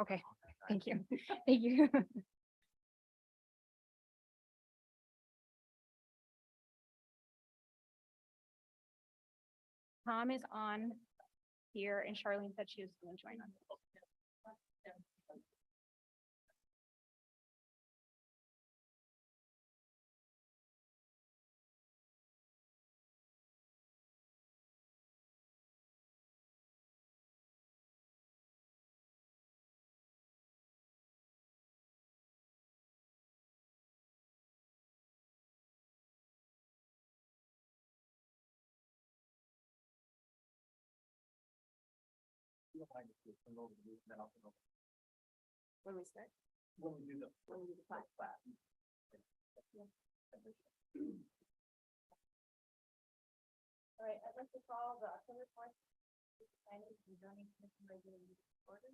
Okay, thank you. Thank you. Tom is on here and Charlene said she was going to join us. When we start? When we do the flag. All right, I'd like to call the October 4th Planning and Zoning Commission regular meeting to order.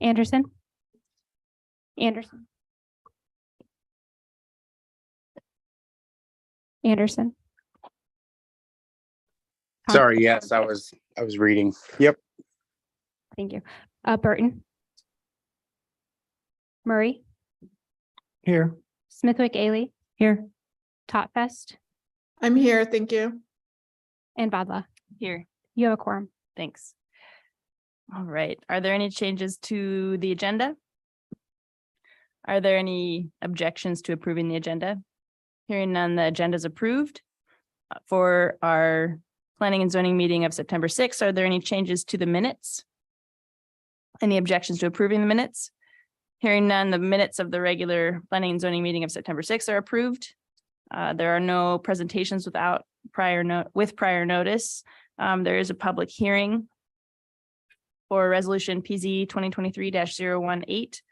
Anderson. Anderson. Anderson. Tom? Sorry, yes, I was reading. Yep. Thank you. Burton. Murray. Here. Smithwick Ailey. Here. Totfest I'm here, thank you. and Badla. Here, You have a quorum. thanks. All right, are there any changes to the agenda? Are there any objections to approving the agenda? Hearing none, the agenda is approved. For our planning and zoning meeting of September 6th, are there any changes to the minutes? Any objections to approving the minutes? Hearing none, the minutes of the regular planning and zoning meeting of September 6th are approved. There are no presentations with prior notice. There is a public hearing for resolution PZ 2023-018,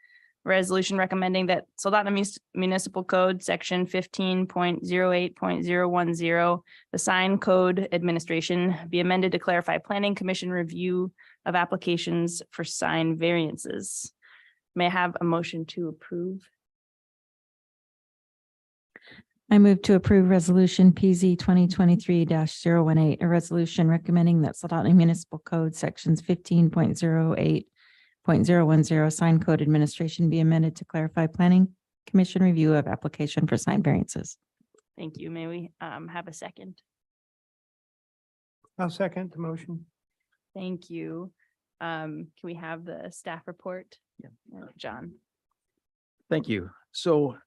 resolution recommending that Soldotna Municipal Code section 15.08.010, the sign code administration, be amended to clarify planning commission review of applications for sign variances. May I have a motion to approve? I move to approve resolution PZ 2023-018, a resolution recommending that Soldotna Municipal Code sections 15.08.010 sign code administration be amended to clarify planning commission review of application for sign variances. Thank you. May we have a second? I'll second the motion. Thank you. Can we have the staff report? Yeah. John. Thank you. So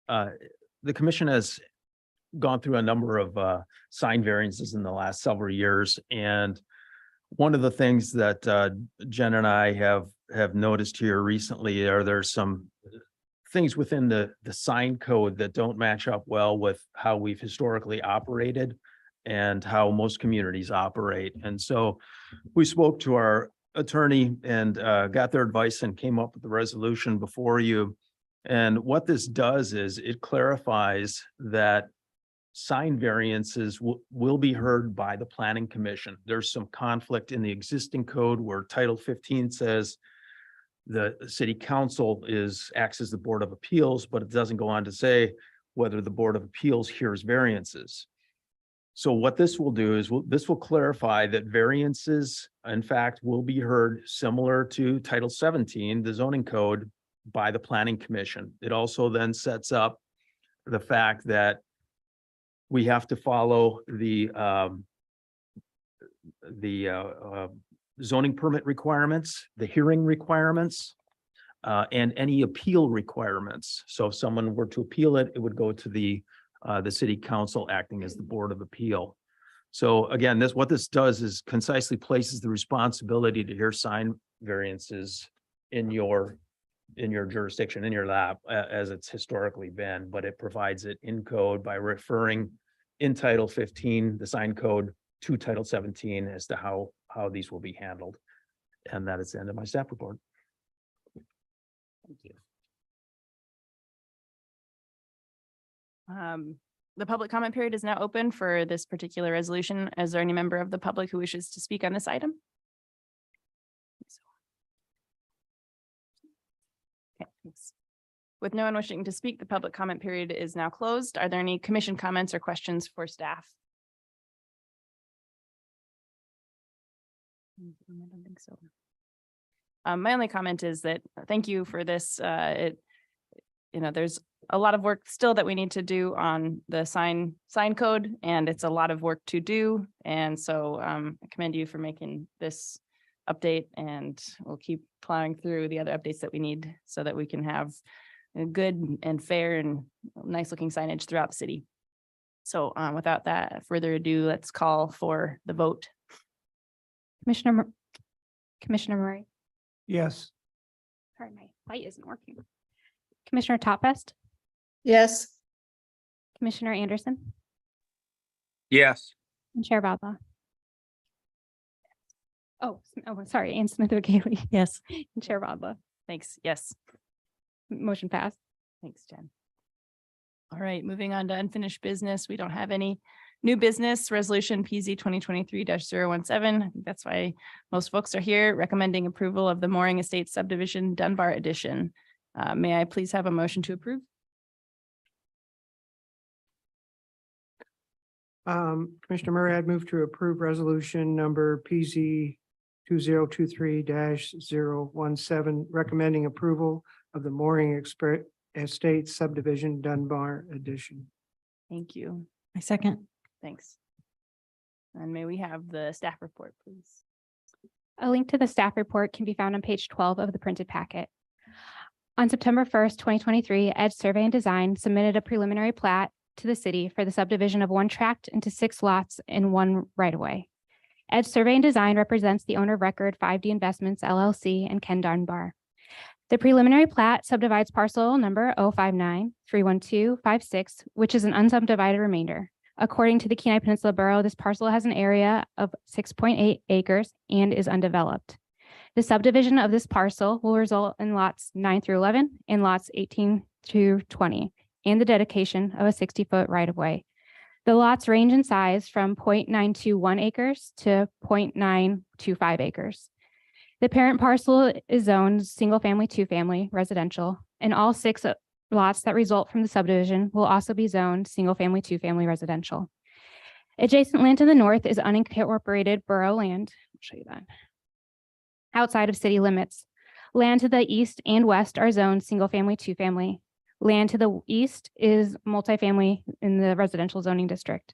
the commission has gone through a number of sign variances in the last several years. And one of the things that Jen and I have noticed here recently are there's some things within the sign code that don't match up well with how we've historically operated and how most communities operate. And so we spoke to our attorney and got their advice and came up with the resolution before you. And what this does is it clarifies that sign variances will be heard by the planning commission. There's some conflict in the existing code where Title 15 says the city council acts as the Board of Appeals, but it doesn't go on to say whether the Board of Appeals hears variances. So what this will do is this will clarify that variances, in fact, will be heard similar to Title 17, the zoning code, by the planning commission. It also then sets up the fact that we have to follow the zoning permit requirements, the hearing requirements, and any appeal requirements. So if someone were to appeal it, it would go to the city council acting as the Board of Appeal. So again, what this does is concisely places the responsibility to hear sign variances in your jurisdiction, in your lap, as it's historically been, but it provides it in code by referring in Title 15, the sign code, to Title 17 as to how these will be handled. And that is the end of my staff report. Thank you. the public comment period is now open for this particular resolution. Is there any member of the public who wishes to speak on this item? Okay, thanks. With no one wishing to speak, the public comment period is now closed. Are there any commission comments or questions for staff? I don't think so. My only comment is that thank you for this. There's a lot of work still that we need to do on the sign code, and it's a lot of work to do. And so I commend you for making this update, and we'll keep plowing through the other updates that we need so that we can have a good and fair and nice looking signage throughout the city. So without that further ado, let's call for the vote. Commissioner Murray. Yes. Sorry, my light isn't working. Commissioner Topest, Yes. Commissioner Anderson, Yes. and Chair Baba. Sorry, and Smith Gailey Yes. and Chair Baba. Thanks. Yes. Motion passed. Thanks, Jen. All right, moving on to unfinished business. We don't have any new business. Resolution PZ 2023-017. I think that's why most folks are here, recommending approval of the Mooring Estates subdivision Dunbar addition. May I please have a motion to approve? Commissioner Murray, I'd move to approve resolution number PZ 2023-017, recommending approval of the Mooring Estates subdivision Dunbar addition. Thank you. I second. Thanks. And may we have the staff report, please? A link to the staff report can be found on page 12 of the printed packet. On September 1st, 2023, Edge Survey and Design submitted a preliminary plat to the city for the subdivision of one tract into 6 lots in one right-of-way. Edge Survey and Design represents the owner of record 5D Investments LLC and Ken Dunbar. The preliminary plat subdivides parcel number 059-31256, which is an unsubdivided remainder. According to the Kenai Peninsula Borough, this parcel has an area of 6.8 acres and is undeveloped. The subdivision of this parcel will result in lots 9 through 11 and lots 18 through 20, and the dedication of a 60-foot right-of-way. The lots range in size from 0.921 acres to 0.925 acres. The parent parcel is zoned single-family, two-family residential, and all 6 lots that result from the subdivision will also be zoned single-family, two-family residential. Adjacent land to the north is unincorporated borough land. I'll show you that. Outside of city limits. Land to the east and west are zoned single-family, two-family. Land to the east is multifamily in the residential zoning district.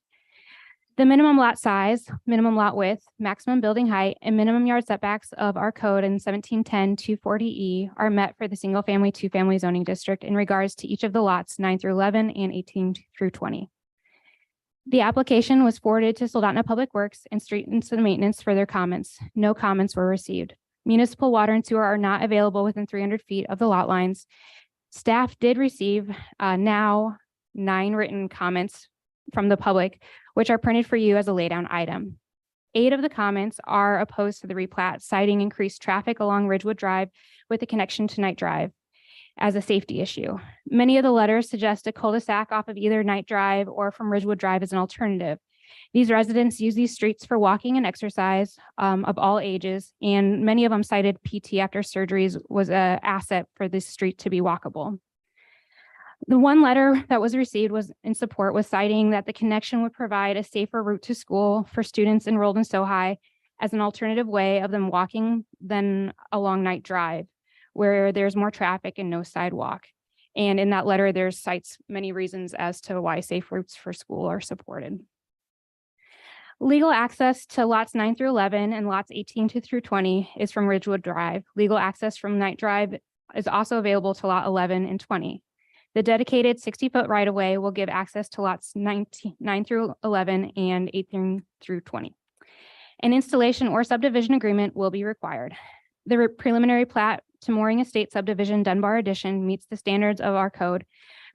The minimum lot size, minimum lot width, maximum building height, and minimum yard setbacks of our code in 1710-240E are met for the single-family, two-family zoning district in regards to each of the lots 9 through 11 and 18 through 20. The application was forwarded to Soldotna Public Works and Street and Maintenance for their comments. No comments were received. Municipal water and sewer are not available within 300 feet of the lot lines. Staff did receive now 9 written comments from the public, which are printed for you as a laydown item. 8 of the comments are opposed to the replat, citing increased traffic along Ridgewood Drive with a connection to Knight Drive as a safety issue. Many of the letters suggest a cul-de-sac off of either Knight Drive or from Ridgewood Drive as an alternative. These residents use these streets for walking and exercise of all ages, and many of them cited PT after surgeries was an asset for this street to be walkable. The one letter that was received was in support, was citing that the connection would provide a safer route to school for students enrolled in SoHi as an alternative way of them walking than along Knight Drive, where there's more traffic and no sidewalk. And in that letter, there's cites many reasons as to why safe routes for school are supported. Legal access to lots 9 through 11 and lots 18 through 20 is from Ridgewood Drive. Legal access from Knight Drive is also available to lot 11 and 20. The dedicated 60-foot right-of-way will give access to lots 9 through 11 and 18 through 20. An installation or subdivision agreement will be required. The preliminary plat to Mooring Estate subdivision Dunbar addition meets the standards of our code.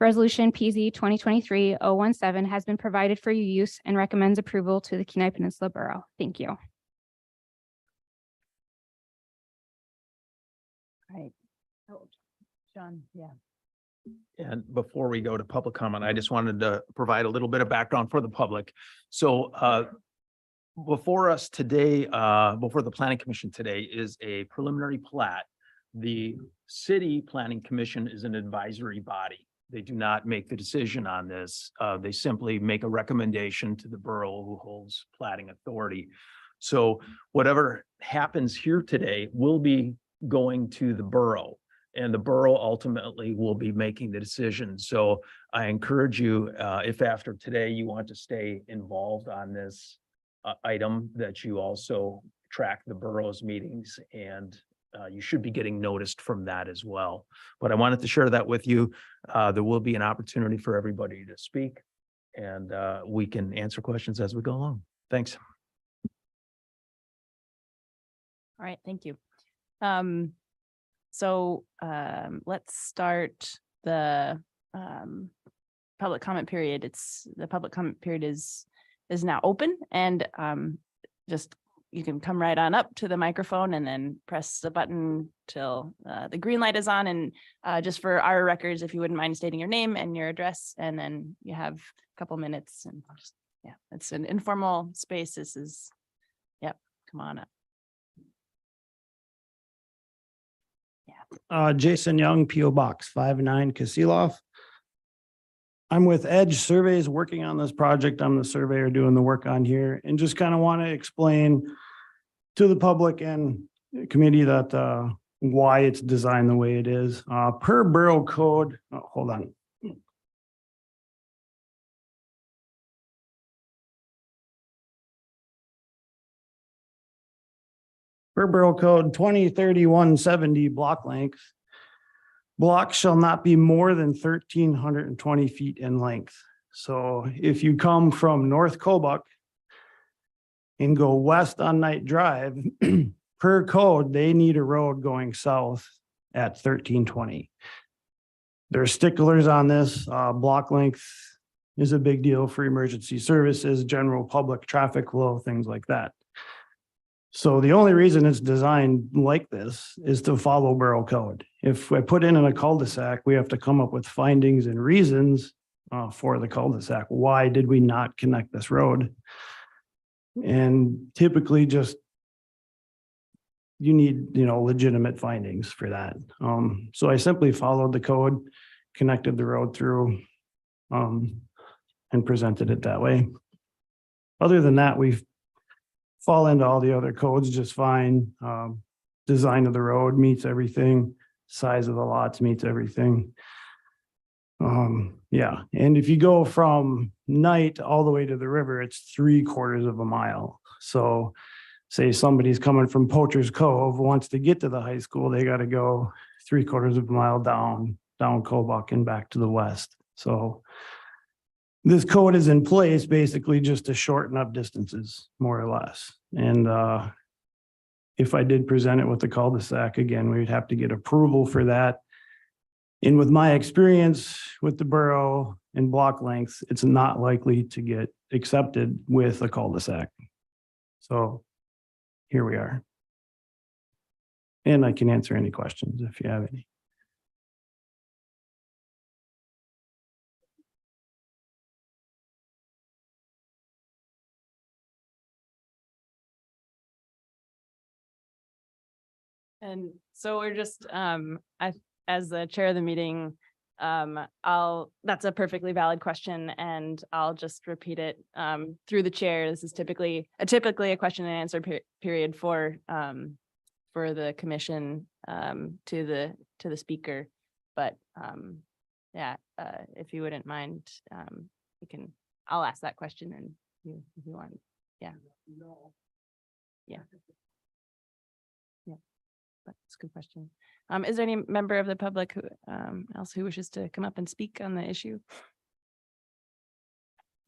Resolution PZ 2023-017 has been provided for your use and recommends approval to the Kenai Peninsula Borough. Thank you. All right. Oh, John, yeah. And before we go to public comment, I just wanted to provide a little bit of background for the public. So before us today, before the planning commission today is a preliminary plat. The city planning commission is an advisory body. They do not make the decision on this. They simply make a recommendation to the borough who holds platting authority. So whatever happens here today will be going to the borough. And the borough ultimately will be making the decision. So I encourage you, if after today you want to stay involved on this item, that you also track the borough's meetings, and you should be getting noticed from that as well. But I wanted to share that with you. There will be an opportunity for everybody to speak, and we can answer questions as we go along. Thanks. All right, thank you. Let's start the public comment period. The public comment period is now open, and just you can come right on up to the microphone and then press the button till the green light is on. And just for our records, if you wouldn't mind stating your name and your address, and then you have a couple minutes. And just, yeah, it's an informal space. This is, yep, come on up. Jason Young, P O Box 59, Kasilof. I'm with Edge Surveys working on this project. I'm the surveyor doing the work on here, and just kind of want to explain to the public and committee that why it's designed the way it is. Per borough code, hold on. Per borough code 203170 block length. Blocks shall not be more than 1,320 feet in length. So if you come from North Kobuk and go west on Knight Drive, per code, they need a road going south at 1,320. There's sticklers on this. Block length is a big deal for emergency services, general public traffic flow, things like that. So the only reason it's designed like this is to follow borough code. If I put in a cul-de-sac, we have to come up with findings and reasons for the cul-de-sac. Why did we not connect this road? And typically just, you need, legitimate findings for that. So I simply followed the code, connected the road through, and presented it that way. Other than that, we've fall into all the other codes just fine. Design of the road meets everything. Size of the lots meets everything. Yeah, and if you go from Knight all the way to the river, it's 3/4 of a mile. So say somebody's coming from Poacher's Cove, wants to get to the high school, they got to go 3/4 of a mile down Kobuk and back to the west. So this code is in place basically just to shorten up distances, more or less. And if I did present it with the cul-de-sac, again, we'd have to get approval for that. And with my experience with the borough and block lengths, it's not likely to get accepted with a cul-de-sac. So here we are. And I can answer any questions if you have any. And so we're just, as the chair of the meeting, that's a perfectly valid question, and I'll just repeat it through the chair. This is typically a question and answer period for the commission to the speaker. But yeah, if you wouldn't mind, I'll ask that question, and if you want, yeah. Yeah. That's a good question. Is there any member of the public who else who wishes to come up and speak on the issue?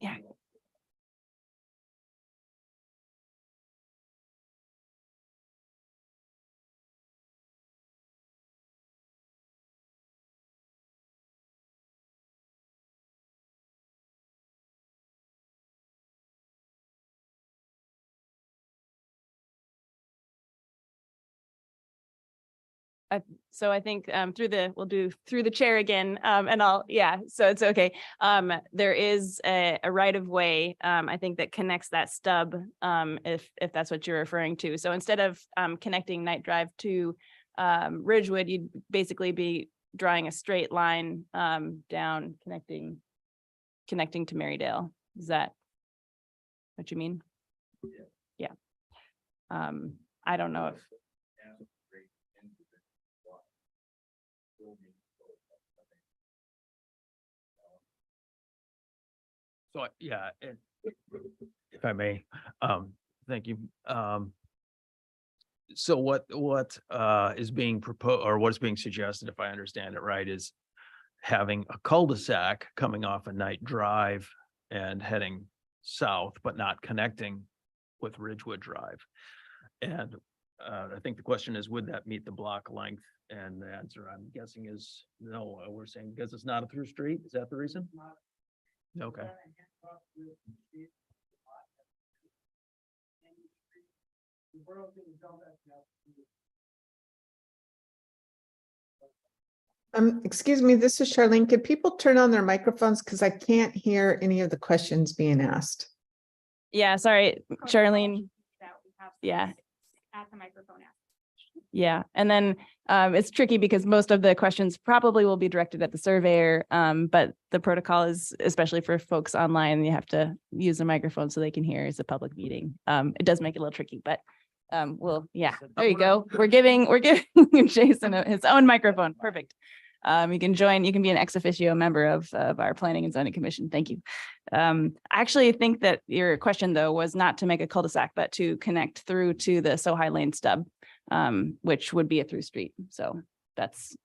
Yeah. So I think we'll do through the chair again, and so it's okay. There is a right of way, I think that connects that stub, if that's what you're referring to. So instead of connecting Knight Drive to Ridgewood, you'd basically be drawing a straight line down, connecting to Marydale. Is that what you mean? Yeah. I don't know if. So, yeah, and if I may, thank you. So what is being proposed, or what's being suggested, if I understand it right, is having a cul-de-sac coming off a Knight Drive and heading south, but not connecting with Ridgewood Drive. And I think the question is, would that meet the block length? And the answer, I'm guessing, is no. We're saying because it's not a through street. Is that the reason? Okay. Excuse me, this is Charlene. Could people turn on their microphones? Because I can't hear any of the questions being asked. Yeah, sorry, Charlene. That we have Yeah. At the microphone. Yeah, and then it's tricky because most of the questions probably will be directed at the surveyor, but the protocol is, especially for folks online, you have to use a microphone so they can hear. It's a public meeting. It does make it a little tricky, but there you go. We're giving Jason his own microphone. Perfect. You can be an ex officio member of our Planning and Zoning Commission. Thank you. I actually think that your question, though, was not to make a cul-de-sac, but to connect through to the Sohi Lane stub, which would be a through street. So that's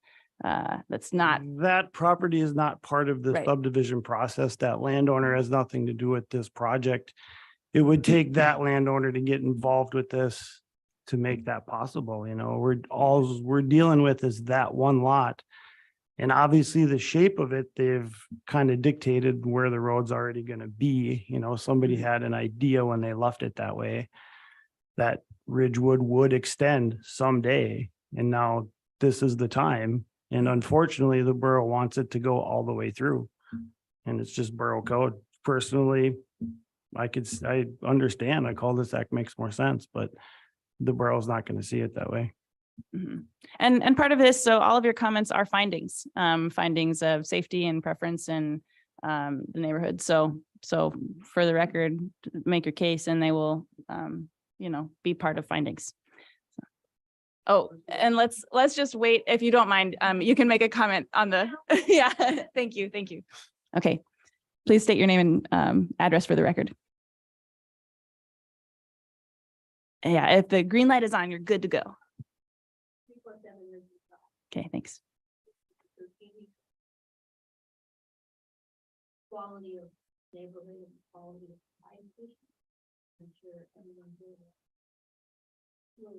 not. That property is not part of the Right. subdivision process. That landowner has nothing to do with this project. It would take that landowner to get involved with this to make that possible. You know, we're dealing with is that one lot. And obviously the shape of it, they've kind of dictated where the road's already going to be. You know, somebody had an idea when they left it that way, that Ridgewood would extend someday. And now this is the time. And unfortunately, the borough wants it to go all the way through. And it's just borough code. Personally, I understand a cul-de-sac makes more sense, but the borough's not going to see it that way. Mhm. And part of this, so all of your comments are findings, findings of safety and preference in the neighborhood. So for the record, make your case and they will, be part of findings. Oh, and let's just wait. If you don't mind, you can make a comment on the, yeah, thank you. Okay, please state your name and address for the record. Yeah, if the green light is on, you're good to go. Okay, thanks. Quality of neighborhood, quality of life. I'm sure everyone will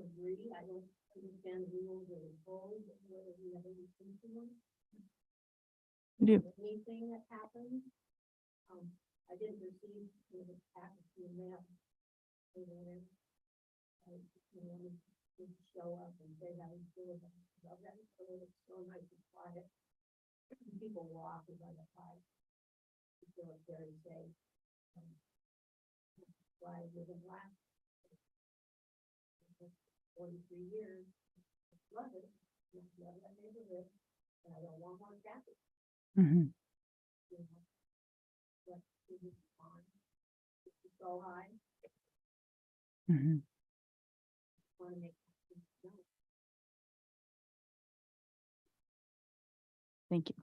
agree. I don't understand the rules or the rules, whether we have any influence. We do. Anything that happens. I didn't receive the package in mail. I wanted to show up and say how you feel about that. It's so nice and quiet. People walk by the fire. You feel very safe. Why I live in last 43 years. Love it. Love that neighborhood. And I don't want more traffic. Mhm. You know, but it is on. It's so high. Mhm. Want to make. Thank you.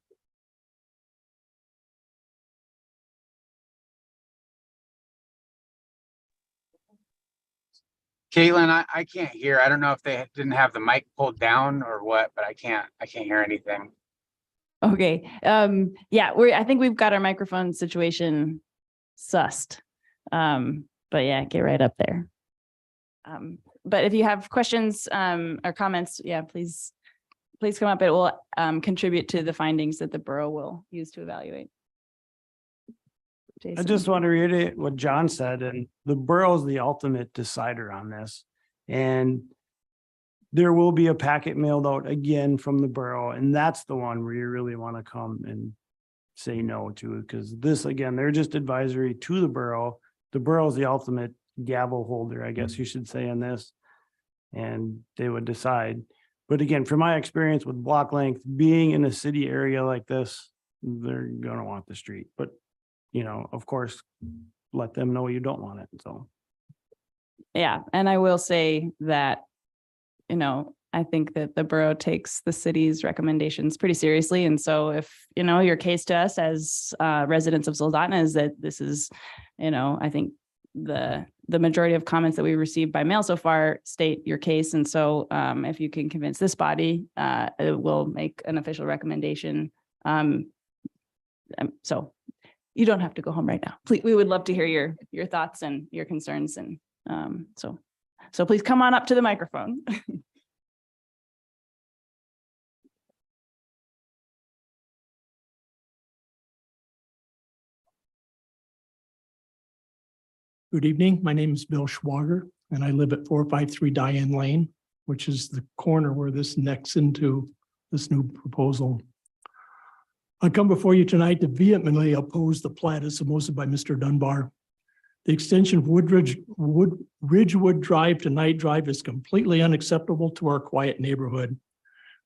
Caitlin, I can't hear. I don't know if they didn't have the mic pulled down or what, but I can't hear anything. Okay, yeah, I think we've got our microphone situation sussed. But yeah, get right up there. But if you have questions, or comments, yeah, please come up. It will, contribute to the findings that the borough will use to evaluate. I Jason? just want to reiterate what John said, and the borough is the ultimate decider on this. And there will be a packet mailed out again from the borough, and that's the one where you really want to come and say no to, because this, again, they're just advisory to the borough. The borough is the ultimate gavel holder, I guess you should say, in this. And they would decide. But again, from my experience with block length, being in a city area like this, they're gonna want the street, but of course, let them know you don't want it, so. Yeah, and I will say that, I think that the borough takes the city's recommendations pretty seriously. And so if, your case to us as residents of Soldotna is that this is, I think the majority of comments that we received by mail so far state your case. And so if you can convince this body, it will make an official recommendation. So you don't have to go home right now. Please, we would love to hear your thoughts and your concerns. And so please come on up to the microphone. Good evening. My name is Bill Schwager, and I live at 453 Diane Lane, which is the corner where this necks into this new proposal. I come before you tonight to vehemently oppose the plat as submitted by Mr. Dunbar. The extension of Ridgewood Drive to Night Drive is completely unacceptable to our quiet neighborhood.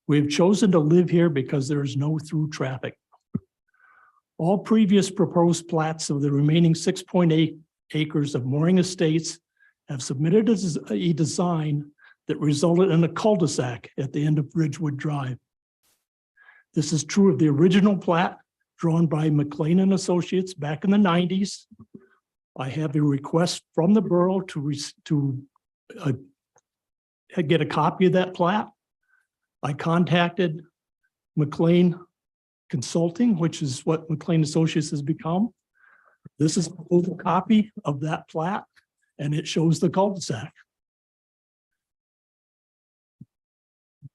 We have chosen to live here because there is no through traffic. All previous proposed plats of the remaining 6.8 acres of Mooring Estates have submitted a design that resulted in a cul-de-sac at the end of Ridgewood Drive. This is true of the original plat drawn by McLean and Associates back in the 90s. I have a request from the borough to get a copy of that plat. I contacted McLean Consulting, which is what McLean Associates has become. This is a photocopy of that plat, and it shows the cul-de-sac.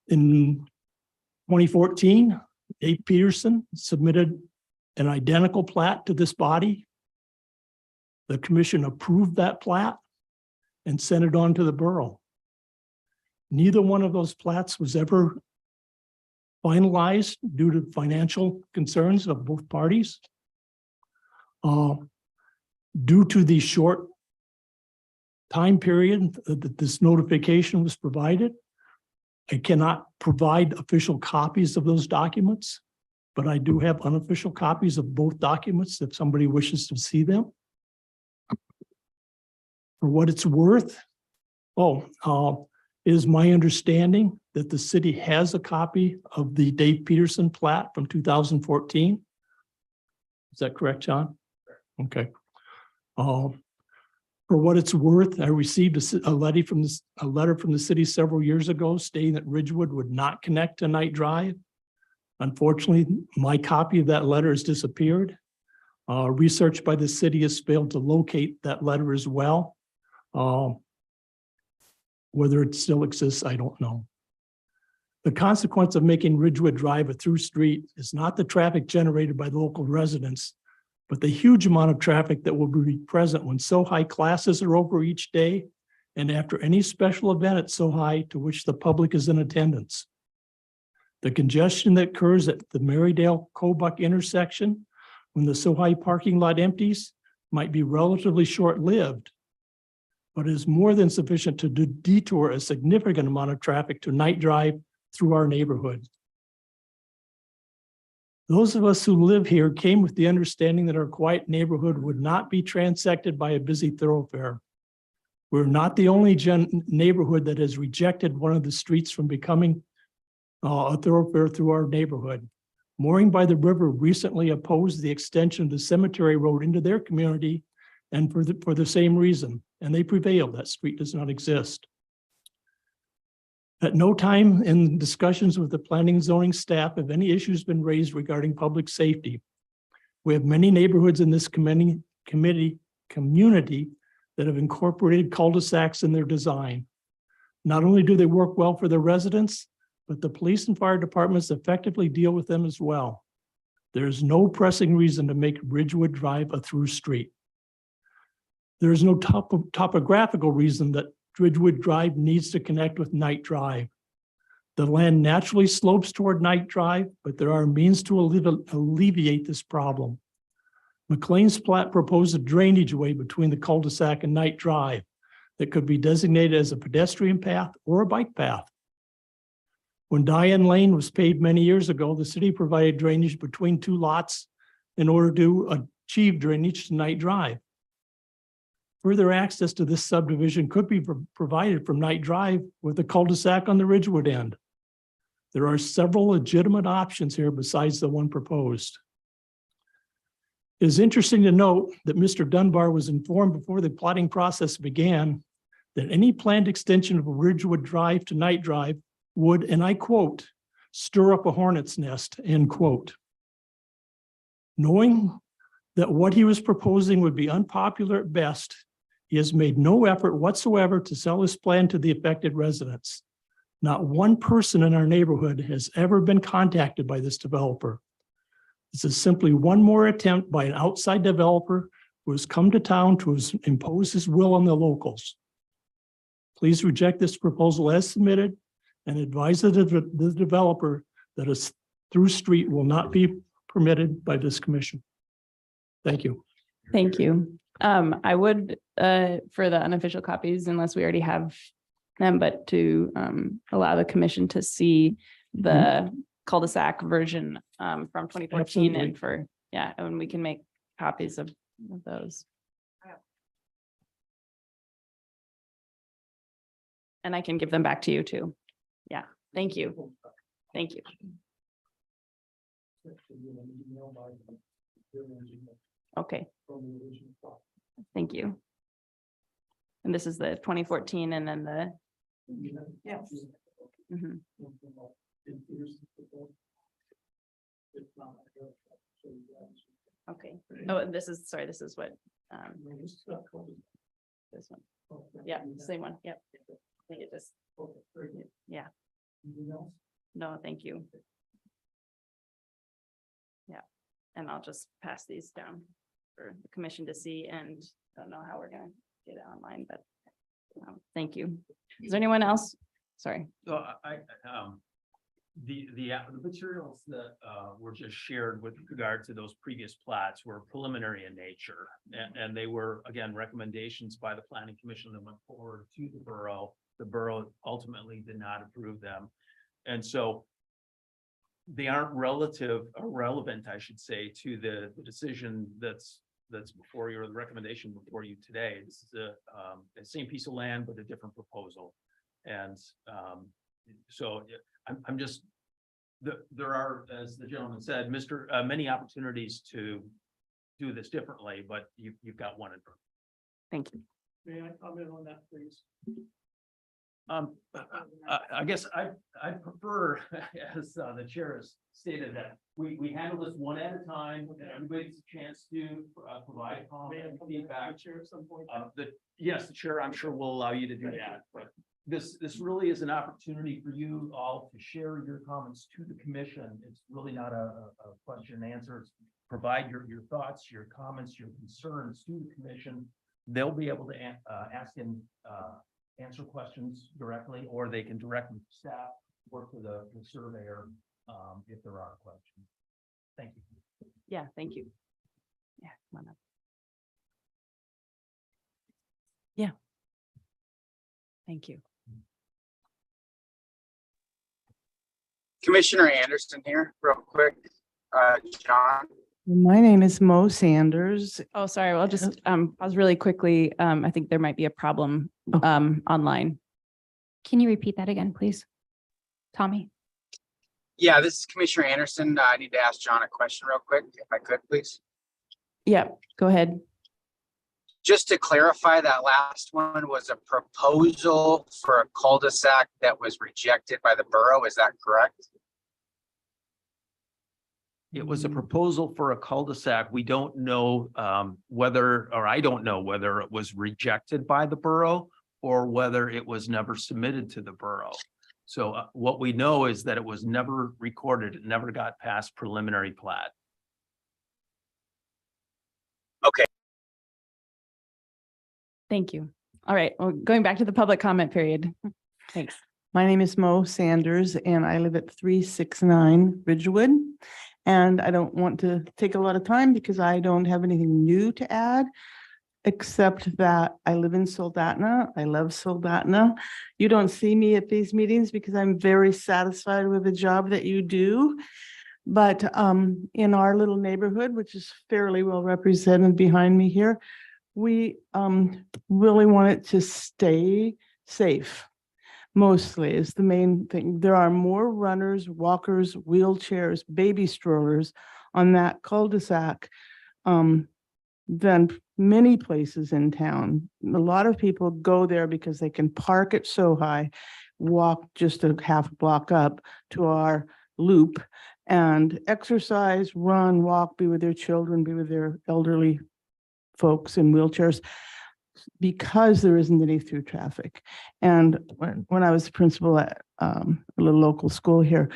In 2014, Dave Peterson submitted an identical plat to this body. The commission approved that plat and sent it on to the borough. Neither one of those plats was ever finalized due to financial concerns of both parties. Due to the short time period that this notification was provided, I cannot provide official copies of those documents, but I do have unofficial copies of both documents if somebody wishes to see them. For what it's worth, it is my understanding that the city has a copy of the Dave Peterson plat from 2014. Is that correct, John? Okay. For what it's worth, I received a letter from the city several years ago stating that Ridgewood would not connect to Night Drive. Unfortunately, my copy of that letter has disappeared. Research by the city has failed to locate that letter as well. Whether it still exists, I don't know. The consequence of making Ridgewood Drive a through street is not the traffic generated by the local residents, but the huge amount of traffic that will be present when SoHi classes are over each day and after any special event at SoHi to which the public is in attendance. The congestion that occurs at the Marydale-Kobuck intersection when the SoHi parking lot empties might be relatively short-lived, but is more than sufficient to detour a significant amount of traffic to Night Drive through our neighborhood. Those of us who live here came with the understanding that our quiet neighborhood would not be transected by a busy thoroughfare. We're not the only neighborhood that has rejected one of the streets from becoming a thoroughfare through our neighborhood. Mooring by the River recently opposed the extension of the Cemetery Road into their community, and for the same reason, and they prevailed. That street does not exist. At no time in discussions with the planning and zoning staff have any issues been raised regarding public safety. We have many neighborhoods in this community that have incorporated cul-de-sacs in their design. Not only do they work well for their residents, but the police and fire departments effectively deal with them as well. There is no pressing reason to make Ridgewood Drive a through street. There is no topographical reason that Ridgewood Drive needs to connect with Night Drive. The land naturally slopes toward Night Drive, but there are means to alleviate this problem. McLean's plat proposed a drainage way between the cul-de-sac and Night Drive that could be designated as a pedestrian path or a bike path. When Diane Lane was paved many years ago, the city provided drainage between two lots in order to achieve drainage to Night Drive. Further access to this subdivision could be provided from Night Drive with a cul-de-sac on the Ridgewood end. There are several legitimate options here besides the one proposed. It is interesting to note that Mr. Dunbar was informed before the plotting process began that any planned extension of Ridgewood Drive to Night Drive would, and I quote, "stir up a hornet's nest," end quote. Knowing that what he was proposing would be unpopular at best, he has made no effort whatsoever to sell his plan to the affected residents. Not one person in our neighborhood has ever been contacted by this developer. This is simply one more attempt by an outside developer who has come to town to impose his will on the locals. Please reject this proposal as submitted and advise the developer that a through street will not be permitted by this commission. Thank you. Thank you. I would, for the unofficial copies, unless we already have them, but to allow the commission to see the cul-de-sac version from 2014 Absolutely. and for, yeah, and we can make copies of those. And I can give them back to you too. Yeah, thank you. Thank you. Okay. Thank you. And this is the 2014 and then the. Yes. Mhm. Okay. Oh, and this is, sorry, this is what, this one. Yeah, same one. Yep. I think it just, yeah. No, thank you. Yeah, and I'll just pass these down for the commission to see, and don't know how we're gonna get it online, but thank you. Is there anyone else? Sorry. So the materials that were just shared with regard to those previous plats were preliminary in nature. And they were, again, recommendations by the planning commission that went forward to the borough. The borough ultimately did not approve them. And so they aren't relevant, I should say, to the decision that's before you, or the recommendation before you today. This is the same piece of land, but a different proposal. And so I'm just, there are, as the gentleman said, many opportunities to do this differently, but you've got one in front. Thank you. May I comment on that, please? I guess I prefer, as the chair has stated, that we handle this one at a time, and everybody gets a chance to provide comment and feedback. Chair at some point. Yes, the chair, I'm sure will allow you to do that, but this really is an opportunity for you all to share your comments to the commission. It's really not a question and answer. It's provide your thoughts, your comments, your concerns to the commission. They'll be able to ask and answer questions directly, or they can direct with staff or to the surveyor if there are questions. Thank you. Yeah, thank you. Yeah, come on up. Yeah. Thank you. Commissioner Anderson here, real quick. John, My name is Mo Sanders. Oh, sorry. Well, just pause really quickly. I think there might be a problem online. Can you repeat that again, please? Tommy? yeah, this is Commissioner Anderson. I need to ask John a question real quick, if I could, please. Yeah, go ahead. Just to clarify, that last one was a proposal for a cul-de-sac that was rejected by the borough. Is that correct? It was a proposal for a cul-de-sac. We don't know whether, or I don't know whether it was rejected by the borough or whether it was never submitted to the borough. So what we know is that it was never recorded. It never got past preliminary plat. Okay. Thank you. All right. Well, going back to the public comment period. Thanks. My name is Mo Sanders and I live at 369 Ridgewood. And I don't want to take a lot of time because I don't have anything new to add, except that I live in Soldotna. I love Soldotna. You don't see me at these meetings because I'm very satisfied with the job that you do. But in our little neighborhood, which is fairly well represented behind me here, we really want it to stay safe. Mostly is the main thing. There are more runners, walkers, wheelchairs, baby strollers on that cul-de-sac than many places in town. A lot of people go there because they can park at SoHi, walk just a half block up to our loop and exercise, run, walk, be with their children, be with their elderly folks in wheelchairs, because there isn't any through traffic. And when I was principal at a little local school here,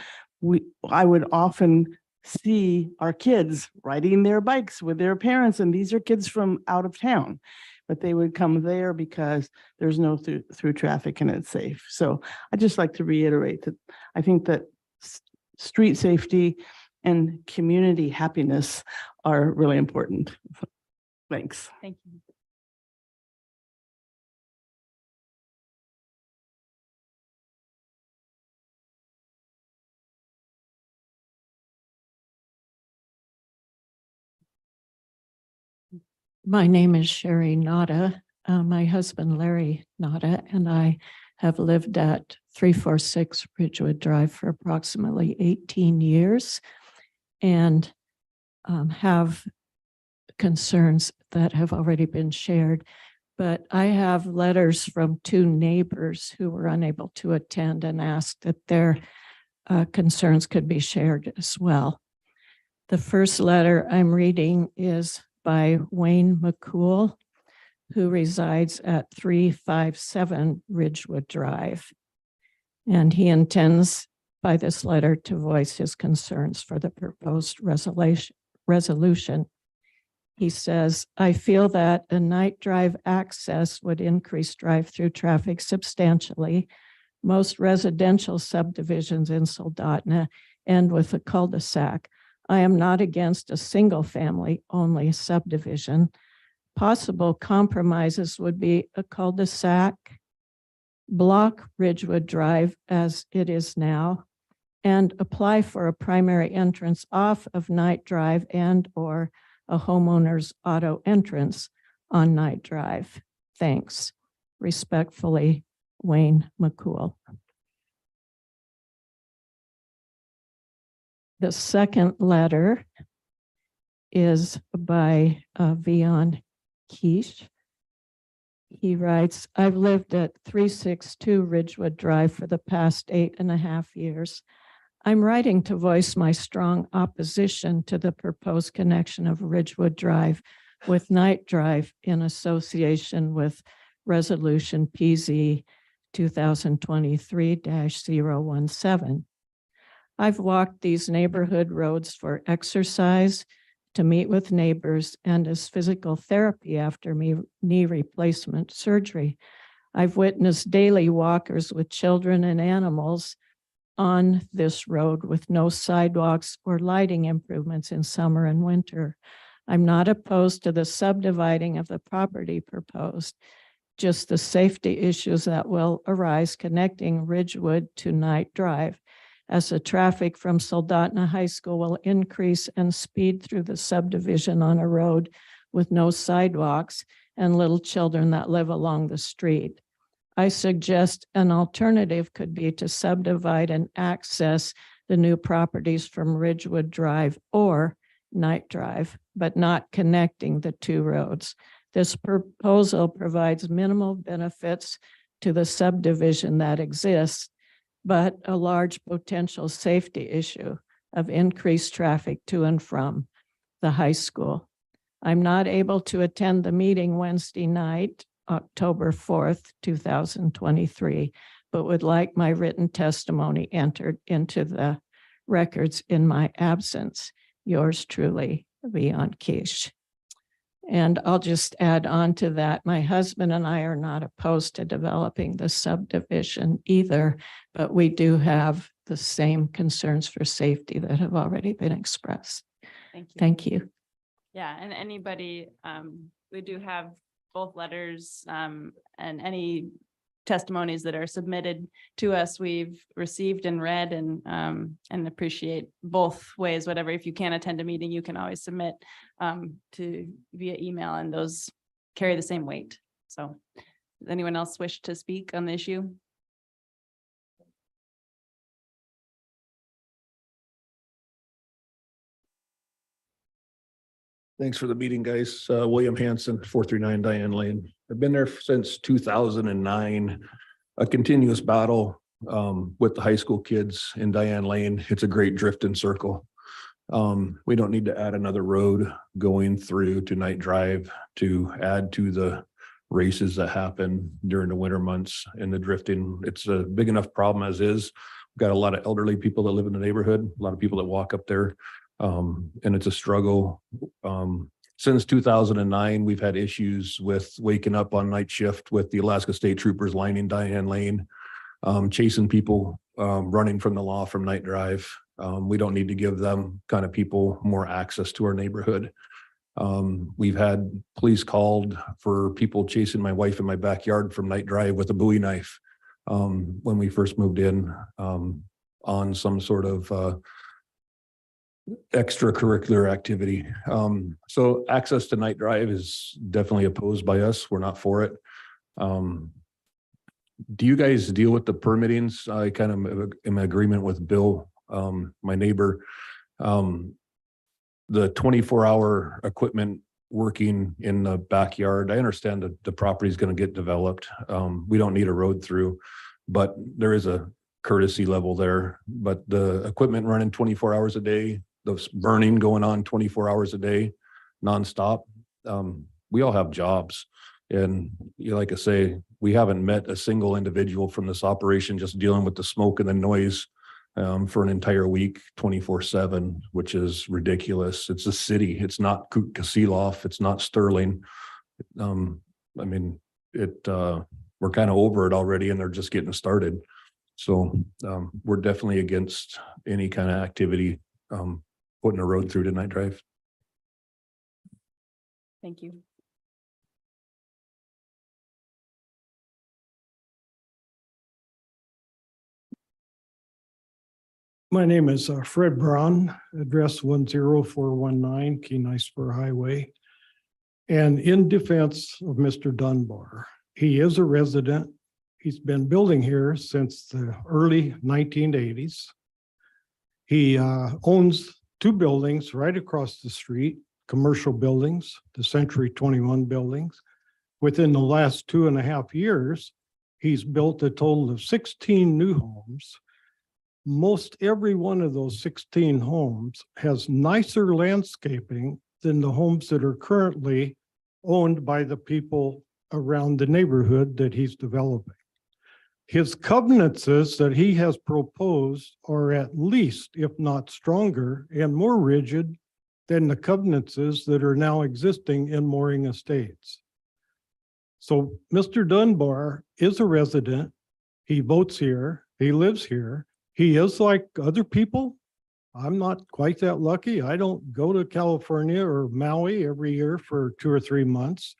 I would often see our kids riding their bikes with their parents, and these are kids from out of town, but they would come there because there's no through traffic and it's safe. So I just like to reiterate that I think that street safety and community happiness are really important. Thanks. Thank you. My name is Sherry Nada. My husband Larry Nada and I have lived at 346 Ridgewood Drive for approximately 18 years and have concerns that have already been shared. But I have letters from two neighbors who were unable to attend and asked that their concerns could be shared as well. The first letter I'm reading is by Wayne McCool, who resides at 357 Ridgewood Drive. And he intends by this letter to voice his concerns for the proposed resolution. He says, I feel that a night drive access would increase drive-through traffic substantially. Most residential subdivisions in Soldotna end with a cul-de-sac. I am not against a single family only subdivision. Possible compromises would be a cul-de-sac, block Ridgewood Drive as it is now, and apply for a primary entrance off of Night Drive and or a homeowner's auto entrance on Night Drive. Thanks. Respectfully, Wayne McCool. The second letter is by Vion Quiche. He writes, I've lived at 362 Ridgewood Drive for the past 8.5 years. I'm writing to voice my strong opposition to the proposed connection of Ridgewood Drive with Night Drive in association with Resolution PZ 2023-017. I've walked these neighborhood roads for exercise, to meet with neighbors, and as physical therapy after knee replacement surgery. I've witnessed daily walkers with children and animals on this road with no sidewalks or lighting improvements in summer and winter. I'm not opposed to the subdividing of the property proposed, just the safety issues that will arise connecting Ridgewood to Night Drive, as the traffic from Soldotna High School will increase and speed through the subdivision on a road with no sidewalks and little children that live along the street. I suggest an alternative could be to subdivide and access the new properties from Ridgewood Drive or Night Drive, but not connecting the two roads. This proposal provides minimal benefits to the subdivision that exists, but a large potential safety issue of increased traffic to and from the high school. I'm not able to attend the meeting Wednesday night, October 4th, 2023, but would like my written testimony entered into the records in my absence. Yours truly, Vion Quiche. And I'll just add on to that. My husband and I are not opposed to developing the subdivision either, but we do have the same concerns for safety that have already been expressed. Thank you. Thank you. Yeah, and anybody, we do have both letters, and any testimonies that are submitted to us, we've received and read and appreciate both ways, whatever. If you can't attend a meeting, you can always submit to via email, and those carry the same weight. So does anyone else wish to speak on the issue? Thanks for the meeting, guys. William Hanson, 439 Diane Lane. I've been there since 2009. A continuous battle with the high school kids in Diane Lane. It's a great drifting circle. We don't need to add another road going through to Night Drive to add to the races that happen during the winter months and the drifting. It's a big enough problem as is. We've got a lot of elderly people that live in the neighborhood, a lot of people that walk up there. And it's a struggle. Since 2009, we've had issues with waking up on night shift with the Alaska State Troopers lining Diane Lane, chasing people, running from the law from Night Drive. We don't need to give them kind of people more access to our neighborhood. We've had police called for people chasing my wife in my backyard from Night Drive with a Bowie knife when we first moved in on some sort of extracurricular activity. So access to Night Drive is definitely opposed by us. We're not for it. Do you guys deal with the permittings? I kind of am in agreement with Bill, my neighbor. The 24-hour equipment working in the backyard. I understand that the property is going to get developed. We don't need a road through, but there is a courtesy level there. But the equipment running 24 hours a day, the burning going on 24 hours a day, nonstop. We all have jobs. And like I say, we haven't met a single individual from this operation just dealing with the smoke and the noise for an entire week, 24/7, which is ridiculous. It's a city. It's not Kasilof. It's not Sterling. I mean, we're kind of over it already and they're just getting started. So we're definitely against any kind of activity putting a road through to Night Drive. Thank you. My name is Fred Braun, address 10419 Kenai Spur Highway. And in defense of Mr. Dunbar, he is a resident. He's been building here since the early 1980s. He owns two buildings right across the street, commercial buildings, the Century 21 buildings. Within the last 2.5 years, he's built a total of 16 new homes. Most every one of those 16 homes has nicer landscaping than the homes that are currently owned by the people around the neighborhood that he's developing. His covenances that he has proposed are at least, if not stronger and more rigid than the covenances that are now existing in Mooring Estates. So Mr. Dunbar is a resident. He votes here. He lives here. He is like other people. I'm not quite that lucky. I don't go to California or Maui every year for 2 or 3 months.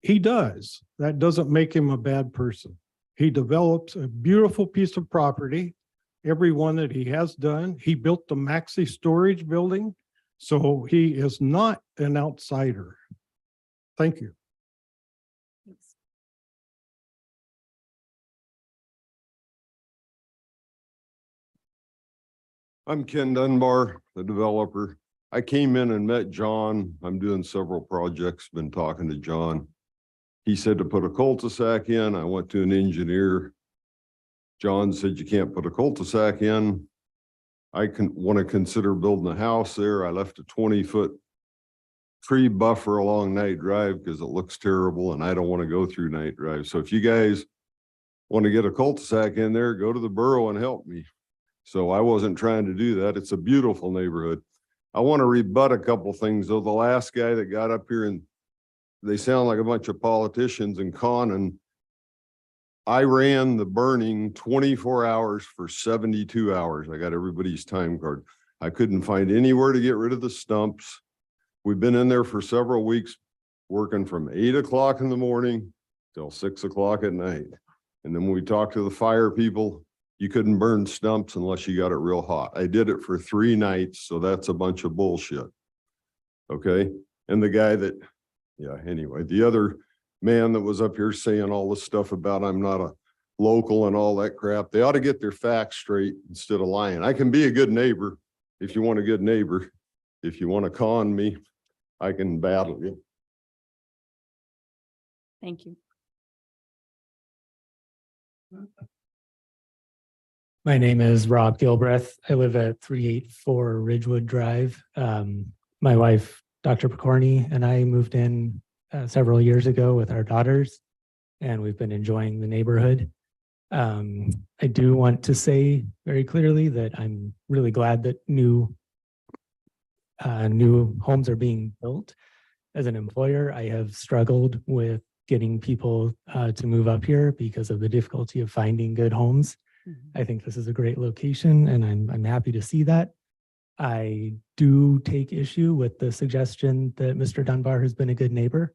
He does. That doesn't make him a bad person. He develops a beautiful piece of property, every one that he has done. He built the Maxi storage building, so he is not an outsider. Thank you. Thanks. I'm Ken Dunbar, the developer. I came in and met John. I'm doing several projects, been talking to John. He said to put a cul-de-sac in. I went to an engineer. John said you can't put a cul-de-sac in. I want to consider building a house there. I left a 20-foot tree buffer along Night Drive because it looks terrible and I don't want to go through Night Drive. So if you guys want to get a cul-de-sac in there, go to the borough and help me. So I wasn't trying to do that. It's a beautiful neighborhood. I want to rebut a couple things, though. The last guy that got up here and they sound like a bunch of politicians and conning. I ran the burning 24 hours for 72 hours. I got everybody's time card. I couldn't find anywhere to get rid of the stumps. We've been in there for several weeks, working from 8 o'clock in the morning till 6 o'clock at night. And then when we talked to the fire people, you couldn't burn stumps unless you got it real hot. I did it for 3 nights, so that's a bunch of bullshit. Okay, and the guy that, yeah, anyway, the other man that was up here saying all this stuff about I'm not a local and all that crap, they ought to get their facts straight instead of lying. I can be a good neighbor if you want a good neighbor. If you want to con me, I can battle you. Thank you. My name is Rob Gilbreth. I live at 384 Ridgewood Drive. My wife, Dr. Picorni, and I moved in several years ago with our daughters, and we've been enjoying the neighborhood. I do want to say very clearly that I'm really glad that new homes are being built. As an employer, I have struggled with getting people to move up here because of the difficulty of finding good homes. I think this is a great location, and I'm happy to see that. I do take issue with the suggestion that Mr. Dunbar has been a good neighbor.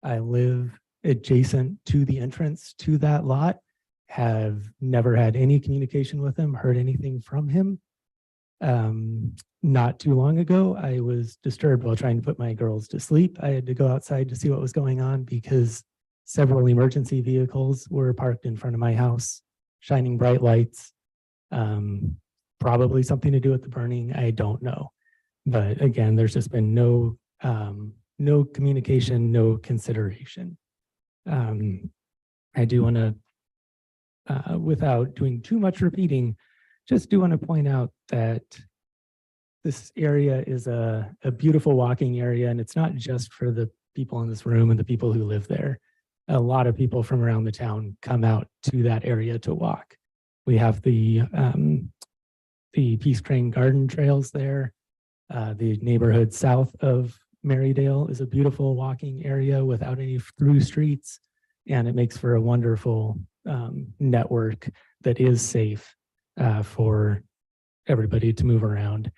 I live adjacent to the entrance to that lot, have never had any communication with him, heard anything from him. Not too long ago, I was disturbed while trying to put my girls to sleep. I had to go outside to see what was going on because several emergency vehicles were parked in front of my house, shining bright lights. Probably something to do with the burning, I don't know. But again, there's just been no communication, no consideration. I do want to, without doing too much repeating, just do want to point out that this area is a beautiful walking area, and it's not just for the people in this room and the people who live there. A lot of people from around the town come out to that area to walk. We have the Peace Train Garden trails there. The neighborhood south of Marydale is a beautiful walking area without any through streets, and it makes for a wonderful network that is safe for everybody to move around.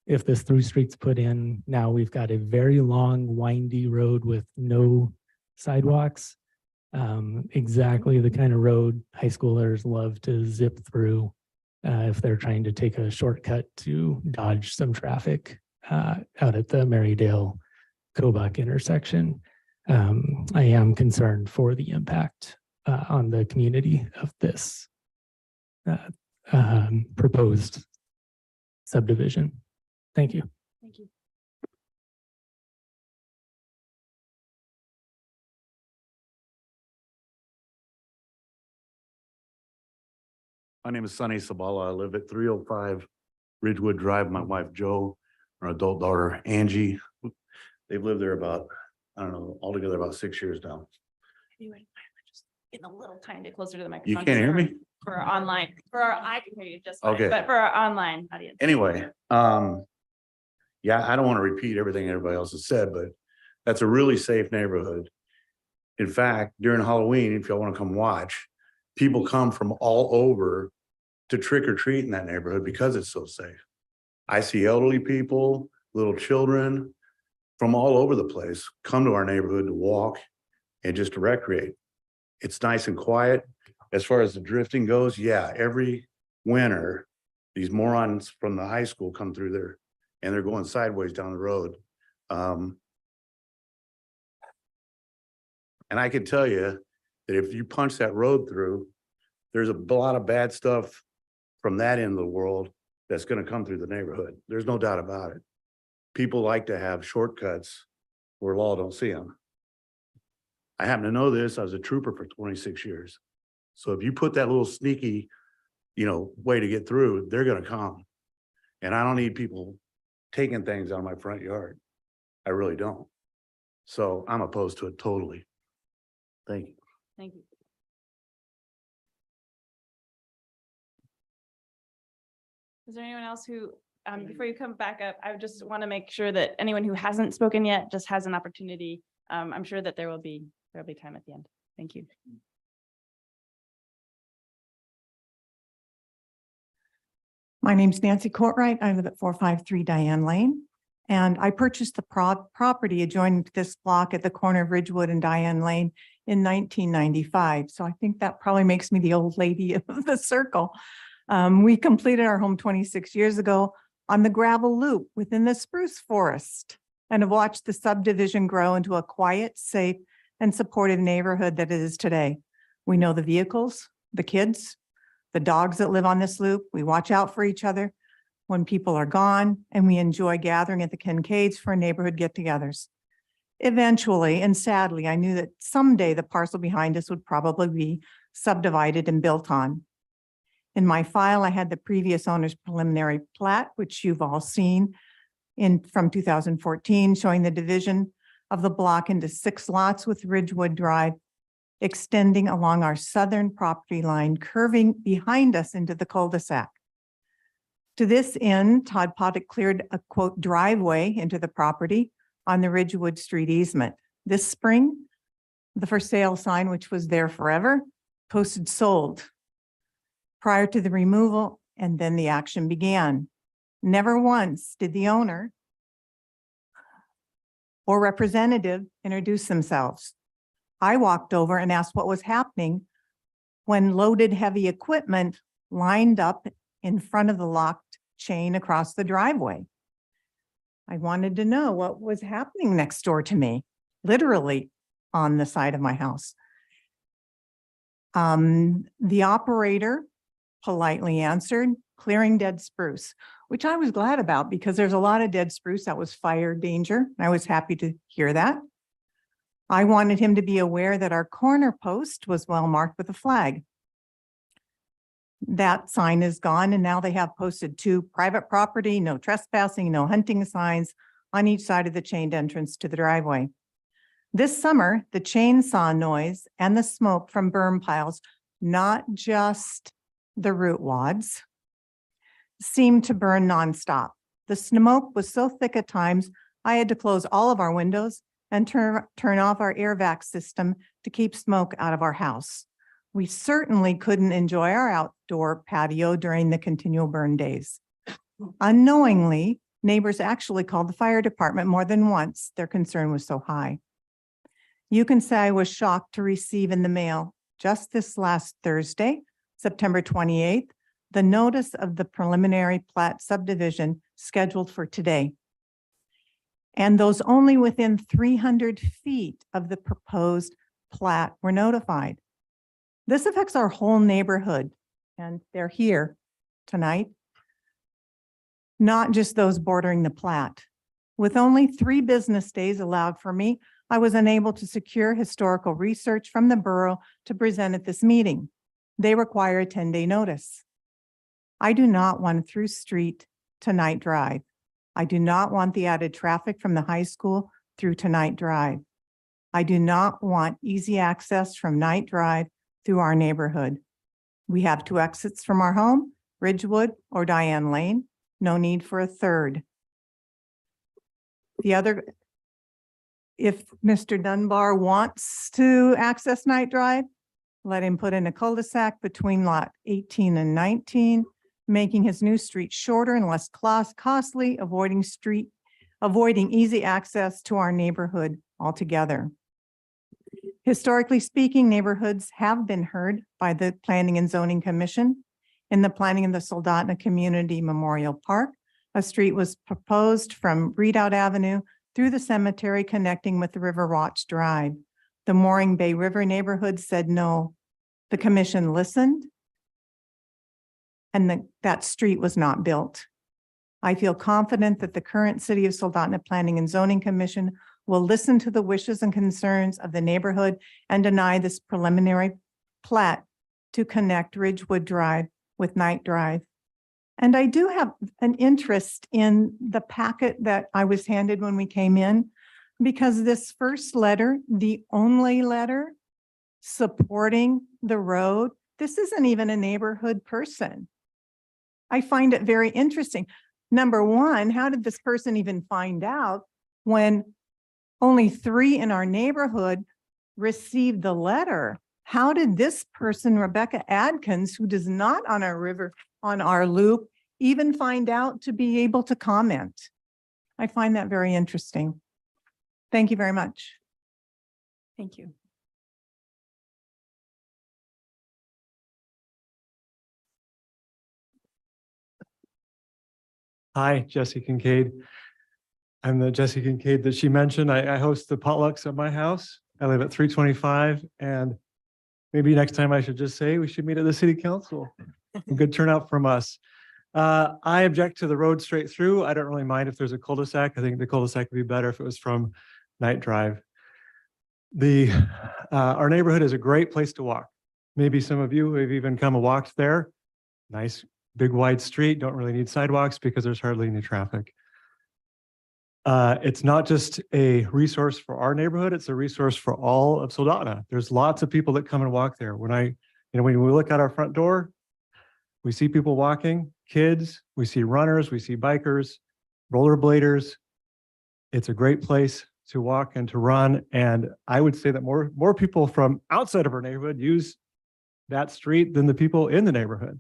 If this through street's put in, now we've got a very long, windy road with no sidewalks. Exactly the kind of road high schoolers love to zip through if they're trying to take a shortcut to dodge some traffic out at the Marydale Kobuk intersection. I am concerned for the impact on the community of this proposed subdivision. Thank you. Thank you. My name is Sonny Sabala. I live at 305 Ridgewood Drive. My wife, Joe, our adult daughter, Angie. They've lived there about, I don't know, altogether about 6 years now. Anyway, just getting a little tiny bit closer to the microphone. You can't hear me? For our online, I can hear you just fine, Okay. but for our online audience. Anyway, yeah, I don't want to repeat everything everybody else has said, but that's a really safe neighborhood. In fact, during Halloween, if y'all want to come watch, people come from all over to trick or treat in that neighborhood because it's so safe. I see elderly people, little children from all over the place come to our neighborhood to walk and just to recreate. It's nice and quiet. As far as the drifting goes, yeah, every winter, these morons from the high school come through there and they're going sideways down the road. And I can tell you that if you punch that road through, there's a lot of bad stuff from that end of the world that's going to come through the neighborhood. There's no doubt about it. People like to have shortcuts where law don't see them. I happen to know this. I was a trooper for 26 years. So if you put that little sneaky, way to get through, they're going to come. And I don't need people taking things out of my front yard. I really don't. So I'm opposed to it totally. Thank you. Thank you. Is there anyone else who before you come back up, I would just want to make sure that anyone who hasn't spoken yet just has an opportunity. I'm sure that there'll be time at the end. Thank you. My name's Nancy Courtright. I live at 453 Diane Lane. And I purchased the property adjoining this block at the corner of Ridgewood and Diane Lane in 1995. So I think that probably makes me the old lady of the circle. We completed our home 26 years ago on the gravel loop within the spruce forest and have watched the subdivision grow into a quiet, safe, and supportive neighborhood that it is today. We know the vehicles, the kids, the dogs that live on this loop. We watch out for each other when people are gone, and we enjoy gathering at the Kincaids for neighborhood get-togethers. Eventually, and sadly, I knew that someday the parcel behind us would probably be subdivided and built on. In my file, I had the previous owner's preliminary plat, which you've all seen from 2014, showing the division of the block into 6 lots with Ridgewood Drive extending along our southern property line, curving behind us into the cul-de-sac. To this end, Todd Potic cleared a quote driveway into the property on the Ridgewood Street easement. This spring, the for sale sign, which was there forever, posted sold prior to the removal, and then the action began. Never once did the owner or representative introduce themselves. I walked over and asked what was happening when loaded heavy equipment lined up in front of the locked chain across the driveway. I wanted to know what was happening next door to me, literally on the side of my house. The operator politely answered, clearing dead spruce, which I was glad about because there's a lot of dead spruce that was fire danger. I was happy to hear that. I wanted him to be aware that our corner post was well marked with a flag. That sign is gone, and now they have posted 2 private property, no trespassing, no hunting signs on each side of the chained entrance to the driveway. This summer, the chainsaw noise and the smoke from burn piles, not just the root wads, seemed to burn nonstop. The smoke was so thick at times, I had to close all of our windows and turn off our air vac system to keep smoke out of our house. We certainly couldn't enjoy our outdoor patio during the continual burn days. Unknowingly, neighbors actually called the fire department more than once. Their concern was so high. You can say I was shocked to receive in the mail just this last Thursday, September 28th, the notice of the preliminary plat subdivision scheduled for today. And those only within 300 feet of the proposed plat were notified. This affects our whole neighborhood, and they're here tonight, not just those bordering the plat. With only 3 business days allowed for me, I was unable to secure historical research from the borough to present at this meeting. They require a 10-day notice. I do not want a through street to Night Drive. I do not want the added traffic from the high school through to Night Drive. I do not want easy access from Night Drive through our neighborhood. We have 2 exits from our home, Ridgewood or Diane Lane. No need for a third. If Mr. Dunbar wants to access Night Drive, let him put in a cul-de-sac between lot 18 and 19, making his new street shorter and less costly, avoiding easy access to our neighborhood altogether. Historically speaking, neighborhoods have been heard by the Planning and Zoning Commission. In the planning of the Soldotna Community Memorial Park, a street was proposed from Redoubt Avenue through the cemetery connecting with the River Watch Drive. The Mooring Bay River neighborhood said no. The commission listened, and that street was not built. I feel confident that the current City of Soldotna Planning and Zoning Commission will listen to the wishes and concerns of the neighborhood and deny this preliminary plat to connect Ridgewood Drive with Night Drive. And I do have an interest in the packet that I was handed when we came in, because this first letter, the only letter supporting the road, this isn't even a neighborhood person. I find it very interesting. Number one, how did this person even find out when only 3 in our neighborhood received the letter? How did this person, Rebecca Adkins, who does not on our loop, even find out to be able to comment? I find that very interesting. Thank you very much. Thank you. Hi, Jesse Kincaid. I'm the Jesse Kincaid that she mentioned. I host the potlucks at my house. I live at 325, and maybe next time I should just say we should meet at the city council. A good turnout from us. I object to the road straight through. I don't really mind if there's a cul-de-sac. I think the cul-de-sac would be better if it was from Night Drive. Our neighborhood is a great place to walk. Maybe some of you have even come and walked there. Nice, big, wide street. Don't really need sidewalks because there's hardly any traffic. It's not just a resource for our neighborhood, it's a resource for all of Soldotna. There's lots of people that come and walk there. When we look out our front door, we see people walking, kids, we see runners, we see bikers, rollerbladers. It's a great place to walk and to run. And I would say that more people from outside of our neighborhood use that street than the people in the neighborhood.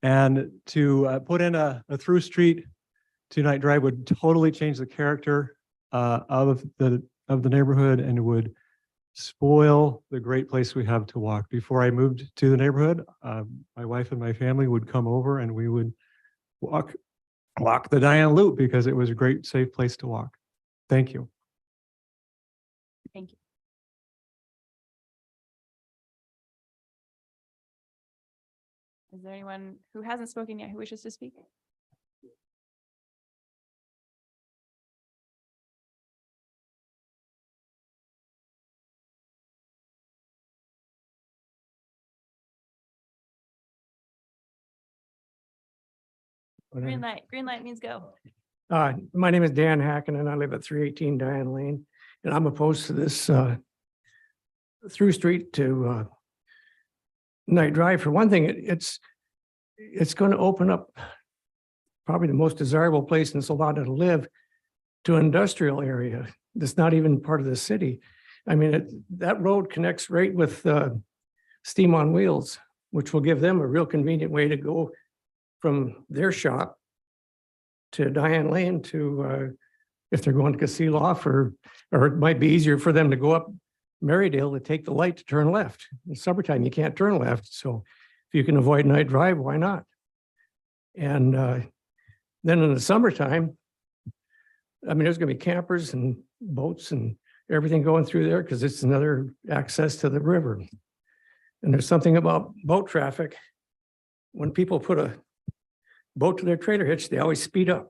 And to put in a through street to Night Drive would totally change the character of the neighborhood and would spoil the great place we have to walk. Before I moved to the neighborhood, my wife and my family would come over and we would walk the Diane Loop because it was a great, safe place to walk. Thank you. Thank you. Is there anyone who hasn't spoken yet who wishes to speak? Green light means go. My name is Dan Hacken and I live at 318 Diane Lane. And I'm opposed to this through street to Night Drive. For one thing, it's going to open up probably the most desirable place in Soldotna to live to an industrial area that's not even part of the city. I mean, that road connects right with Steam on Wheels, which will give them a real convenient way to go from their shop to Diane Lane to if they're going to Kasilof, or it might be easier for them to go up Marydale to take the light to turn left. In summertime, you can't turn left. So if you can avoid Night Drive, why not? And then in the summertime, I mean, there's going to be campers and boats and everything going through there because it's another access to the river. And there's something about boat traffic. When people put a boat to their trailer hitch, they always speed up,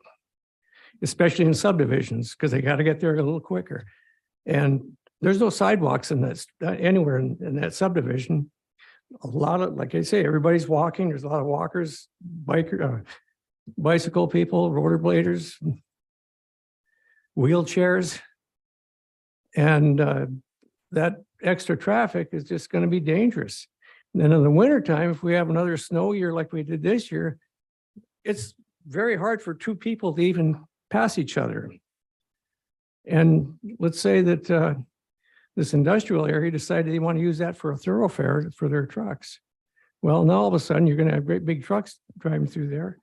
especially in subdivisions, because they got to get there a little quicker. And there's no sidewalks in that anywhere in that subdivision. A lot of, like I say, everybody's walking. There's a lot of walkers, bicycle people, rollerbladers, wheelchairs. And that extra traffic is just going to be dangerous. And then in the wintertime, if we have another snow year like we did this year, it's very hard for two people to even pass each other. And let's say that this industrial area decided they want to use that for a thoroughfare for their trucks. Well, now all of a sudden you're going to have great big trucks driving through there.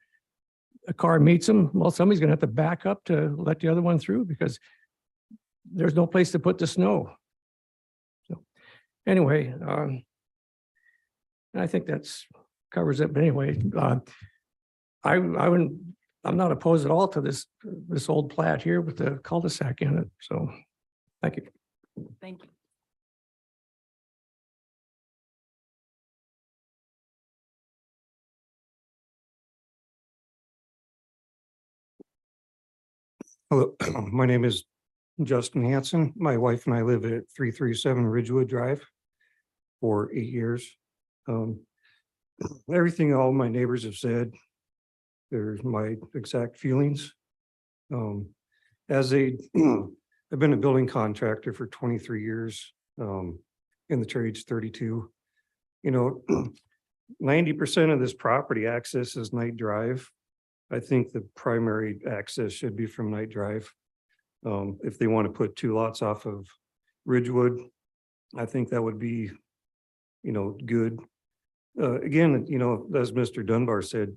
A car meets them. Well, somebody's going to have to back up to let the other one through because there's no place to put the snow. So anyway, I think that's covers it. But anyway, I'm not opposed at all to this old plat here with the cul-de-sac in it. So thank you. Thank you. Hello, my name is Justin Hanson. My wife and I live at 337 Ridgewood Drive for 8 years. Everything all my neighbors have said, there's my exact feelings. I've been a building contractor for 23 years, in the trades 32. You know, 90% of this property access is Night Drive. I think the primary access should be from Night Drive. If they want to put two lots off of Ridgewood, I think that would be, good. Again, as Mr. Dunbar said,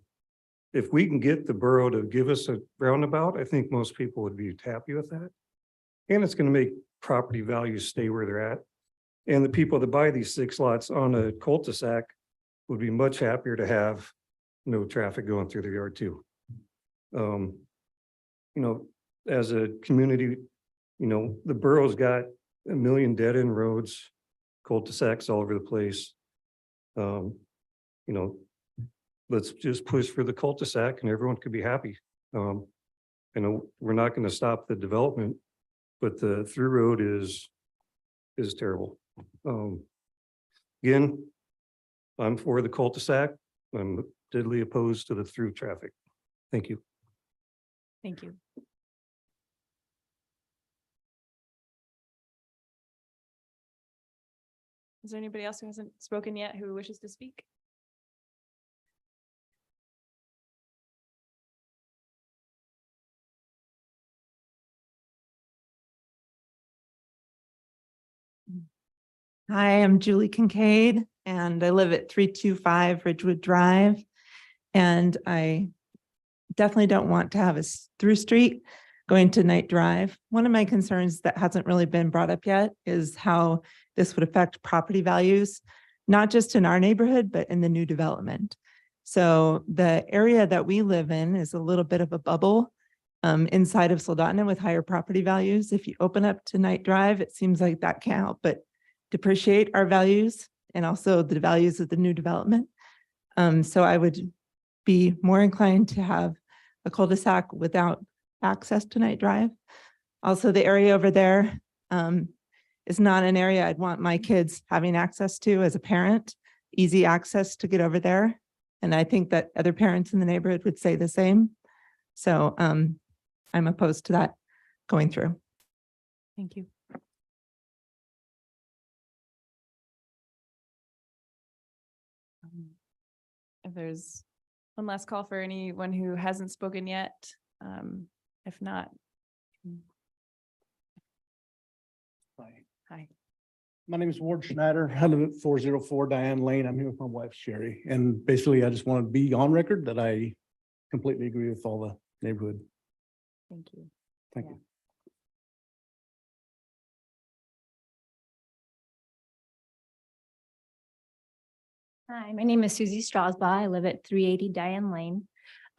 if we can get the borough to give us a roundabout, I think most people would be happy with that. And it's going to make property values stay where they're at. And the people that buy these 6 lots on a cul-de-sac would be much happier to have no traffic going through their yard too. As a community, the borough's got 1 million dead end roads, cul-de-sacs all over the place. Let's just push for the cul-de-sac and everyone could be happy. We're not going to stop the development, but the through road is terrible. Again, I'm for the cul-de-sac. I'm deadly opposed to the through traffic. Thank you. Thank you. Is there anybody else who hasn't spoken yet who wishes to speak? Hi, I'm Julie Kincaid and I live at 325 Ridgewood Drive. And I definitely don't want to have a through street going to Night Drive. One of my concerns that hasn't really been brought up yet is how this would affect property values, not just in our neighborhood, but in the new development. So the area that we live in is a little bit of a bubble inside of Soldotna with higher property values. If you open up to Night Drive, it seems like that can't help but depreciate our values and also the values of the new development. So I would be more inclined to have a cul-de-sac without access to Night Drive. Also, the area over there is not an area I'd want my kids having access to as a parent, easy access to get over there. And I think that other parents in the neighborhood would say the same. So I'm opposed to that going through. Thank you. If there's one last call for anyone who hasn't spoken yet, if not. Hi. My name is Ward Schneider. I live at 404 Diane Lane. I'm here with my wife Sherry. And basically, I just want to be on record that I completely agree with all the neighborhood. Thank you. Thank you. Hi, my name is Susie Strasbaugh. I live at 380 Diane Lane.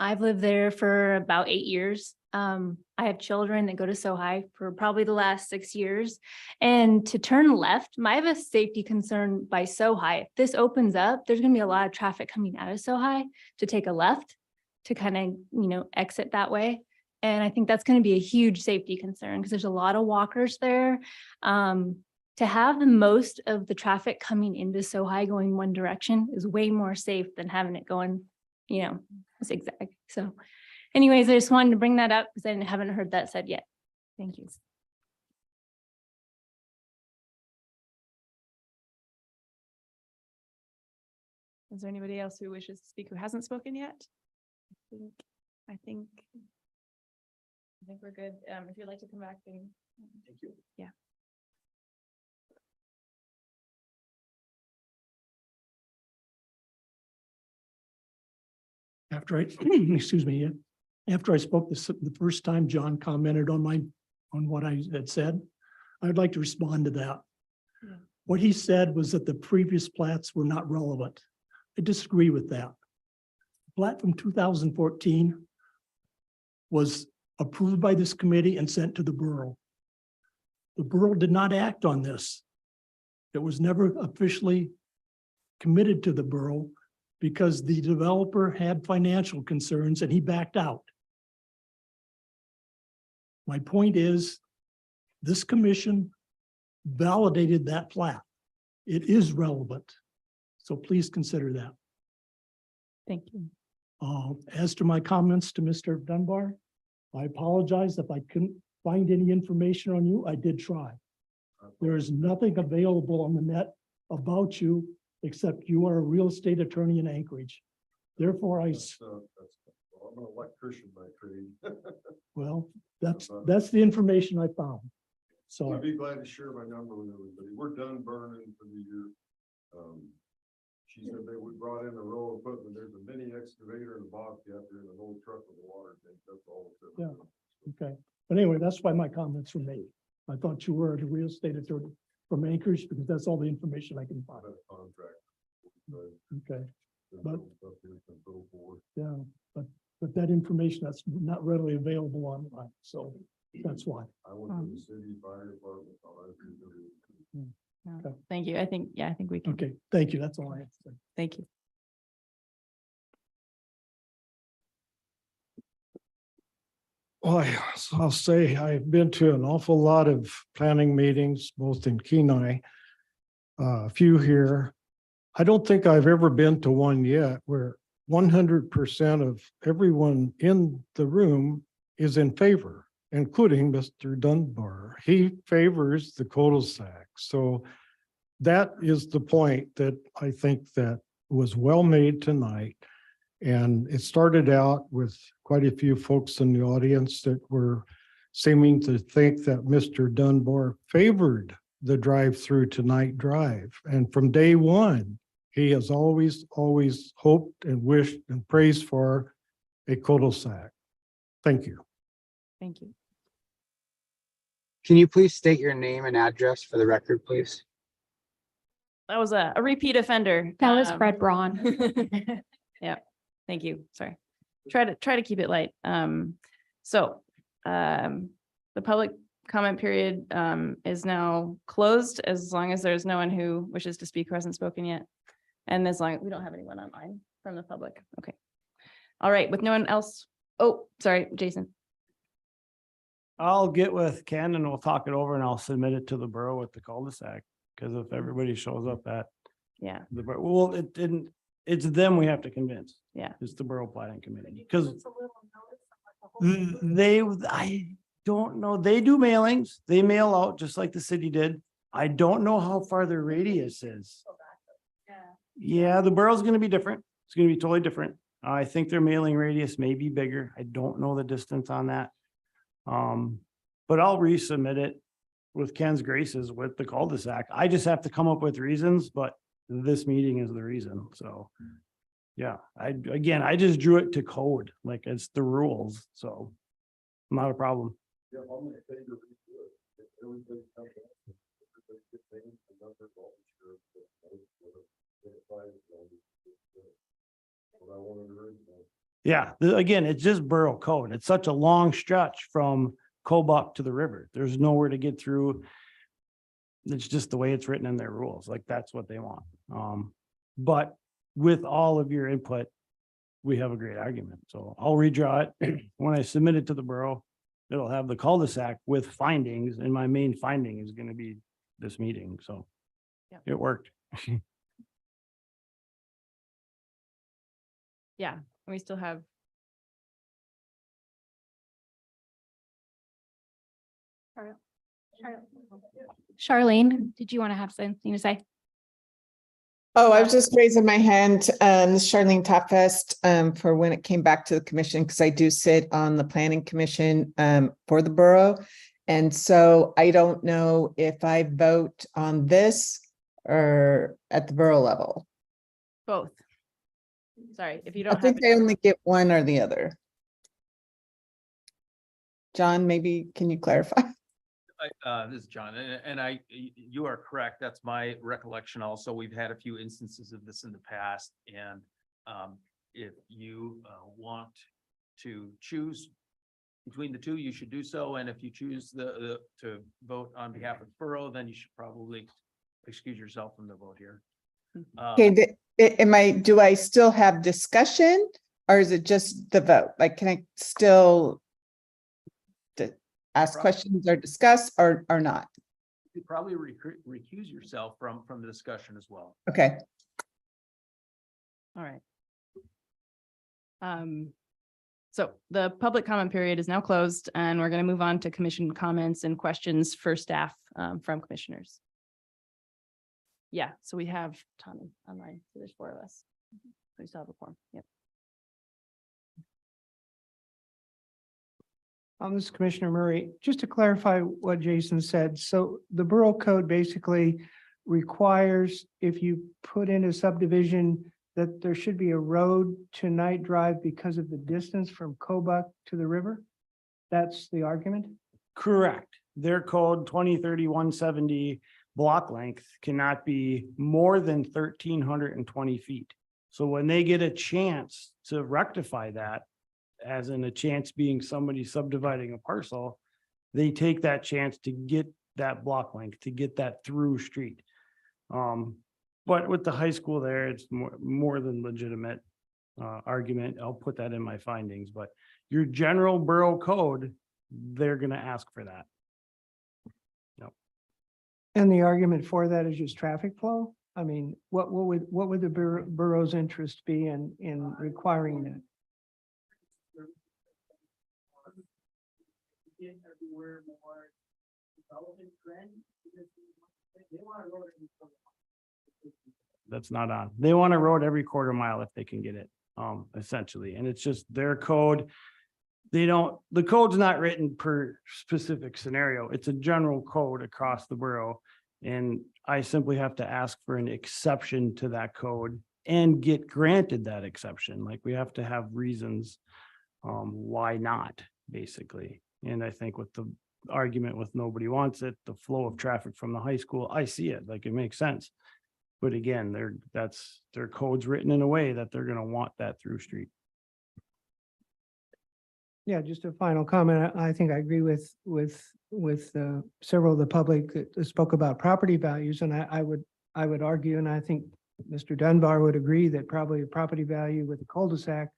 I've lived there for about 8 years. I have children that go to SoHi for probably the last 6 years. And to turn left, I have a safety concern by SoHi. If this opens up, there's going to be a lot of traffic coming out of SoHi to take a left to kind of, exit that way. And I think that's going to be a huge safety concern because there's a lot of walkers there. To have the most of the traffic coming into SoHi going one direction is way more safe than having it going, zigzag. So anyways, I just wanted to bring that up because I haven't heard that said yet. Thank you. Is there anybody else who wishes to speak who hasn't spoken yet? I think we're good. If you'd like to come back, then. Thank you. Yeah. After I, excuse me, after I spoke the first time John commented on what I had said, I'd like to respond to that. Yeah. What he said was that the previous plats were not relevant. I disagree with that. The plat from 2014 was approved by this committee and sent to the borough. The borough did not act on this. It was never officially committed to the borough because the developer had financial concerns and he backed out. My point is, this commission validated that plat. It is relevant. So please consider that. Thank you. As to my comments to Mr. Dunbar, I apologize if I couldn't find any information on you. I did try. There is nothing available on the net about you except you are a real estate attorney in Anchorage. Therefore, I'm an electrician by trade. Well, that's the information I found. So, I'd be glad to share my number with everybody. We're done burning for the year. She said we brought in a row of equipment. There's a mini excavator and a bobcat there and an old truck with a water tank. That's all. yeah, okay. But anyway, that's why my comments were made. I thought you were a real estate attorney from Anchorage because that's all the information I can find. Contract. Okay, but yeah, but that information that's not readily available online, so that's why. I went to the city fire department. No, thank you. I think we can. Okay, thank you. That's all I have to say. Thank you. Well, I'll say I've been to an awful lot of planning meetings, both in Kenai, a few here. I don't think I've ever been to one yet where 100% of everyone in the room is in favor, including Mr. Dunbar. He favors the cul-de-sac. So that is the point that I think that was well made tonight. And it started out with quite a few folks in the audience that were seeming to think that Mr. Dunbar favored the drive-through to Night Drive. And from day one, he has always hoped and wished and praised for a cul-de-sac. Thank you. Thank you. Can you please state your name and address for the record, please? That was a repeat offender. That was Fred Braun. Yeah, thank you. Sorry. Try to keep it light. So the public comment period is now closed as long as there's no one who wishes to speak who hasn't spoken yet. And as long, we don't have anyone online from the public. Okay. All right, with no one else. Oh, sorry, Jason. I'll get with Ken and we'll talk it over and I'll submit it to the borough with the cul-de-sac. Because if everybody shows up at Yeah, the, well, it didn't, it's them we have to convince. yeah. It's the borough planning committee, because I don't know, they do mailings, they mail out just like the city did. I don't know how far their radius is. Yeah, the borough's gonna be different. It's gonna be totally different. I think their mailing radius may be bigger. I don't know the distance on that. But I'll resubmit it with Ken's graces with the cul-de-sac. I just have to come up with reasons, but this meeting is the reason, so. Yeah, I just drew it to code, like it's the rules, so. Not a problem. Yeah, I'm gonna take your redo it. If everybody comes up, everybody gets names and numbers, all the sheriff, what I wanted to read. Yeah, again, it's just borough code. It's such a long stretch from Kobuk to the river. There's nowhere to get through. It's just the way it's written in their rules, like that's what they want. But with all of your input, we have a great argument. So I'll redraw it. When I submit it to the borough, it'll have the cul-de-sac with findings, and my main finding is gonna be this meeting, so. Yeah. It worked. Yeah, we still have. Charlene, did you want to have something to say? Oh, I was just raising my hand, this is Charlene Topfest, for when it came back to the commission, because I do sit on the planning commission, for the borough. And so I don't know if I vote on this or at the borough level. Both. Sorry, if you I don't have think I only get one or the other. John, maybe can you clarify? This is John, and you are correct. That's my recollection also. We've had a few instances of this in the past, and if you want to choose between the two, you should do so. And if you choose to vote on behalf of the borough, then you should probably excuse yourself from the vote here. Okay, do I still have discussion, or is it just the vote? Like, can I still ask questions or discuss or not? You could probably recuse yourself from the discussion as well. Okay. All right. So the public comment period is now closed, and we're going to move on to commission comments and questions for staff from commissioners. Yeah, so we have Tommy online. So there's 4 of us. We still have a form. Yep. This is Commissioner Murray. Just to clarify what Jason said, so the Borough Code basically requires if you put in a subdivision that there should be a road to Night Drive because of the distance from Kobuk to the river? That's the argument? Correct. Their code 203170 block length cannot be more than 1,320 feet. So when they get a chance to rectify that, as in a chance being somebody subdividing a parcel, they take that chance to get that block length, to get that through street. But with the high school there, it's more than legitimate argument. I'll put that in my findings, but your general borough code, they're gonna ask for that. And the argument for that is just traffic flow? I mean, what would the borough's interest be in requiring that? That's not on. They want a road every quarter mile if they can get it, essentially. And it's just their code. The code's not written per specific scenario. It's a general code across the borough. And I simply have to ask for an exception to that code and get granted that exception. Like we have to have reasons why not, basically. And I think with the argument with nobody wants it, the flow of traffic from the high school, I see it, like it makes sense. But again, their code's written in a way that they're gonna want that through street. Yeah, just a final comment. I think I agree with several of the public that spoke about property values, and I would argue, and I think Mr. Dunbar would agree that probably a property value with the cul-de-sac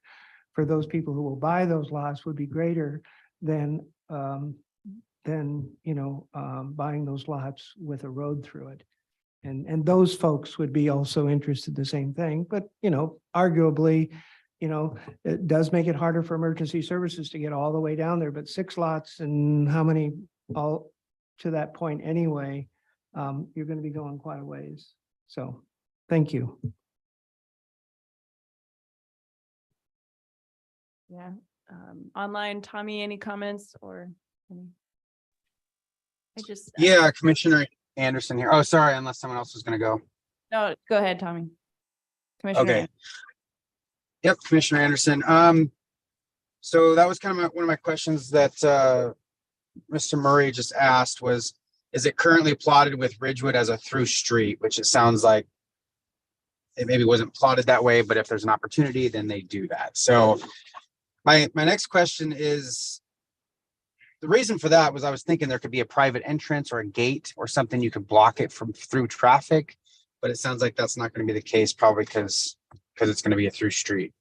for those people who will buy those lots would be greater than buying those lots with a road through it. And those folks would be also interested in the same thing, but arguably, it does make it harder for emergency services to get all the way down there, but 6 lots and how many all to that point anyway, you're going to be going quite a ways. So thank you. Yeah. Online, Tommy, any comments or? Yeah, Commissioner Anderson here. Oh, sorry, unless someone else was going to go. No, go ahead, Tommy. Commissioner. Okay. Yep, Commissioner Anderson. So that was kind of one of my questions that Mr. Murray just asked was, is it currently plotted with Ridgewood as a through street, which it sounds like it maybe wasn't plotted that way, but if there's an opportunity, then they do that. So my next question is, the reason for that was I was thinking there could be a private entrance or a gate or something you could block it from through traffic, but it sounds like that's not going to be the case, probably because it's going to be a through street.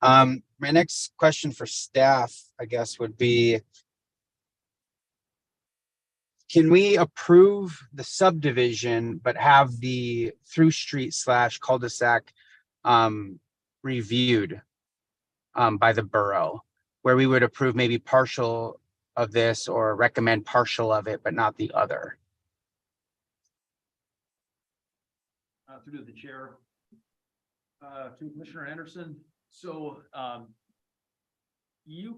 My next question for staff, I guess, would be, can we approve the subdivision, but have the through street / cul-de-sac reviewed by the borough, where we would approve maybe partial of this or recommend partial of it, but not the other? Through the chair, to Commissioner Anderson. So you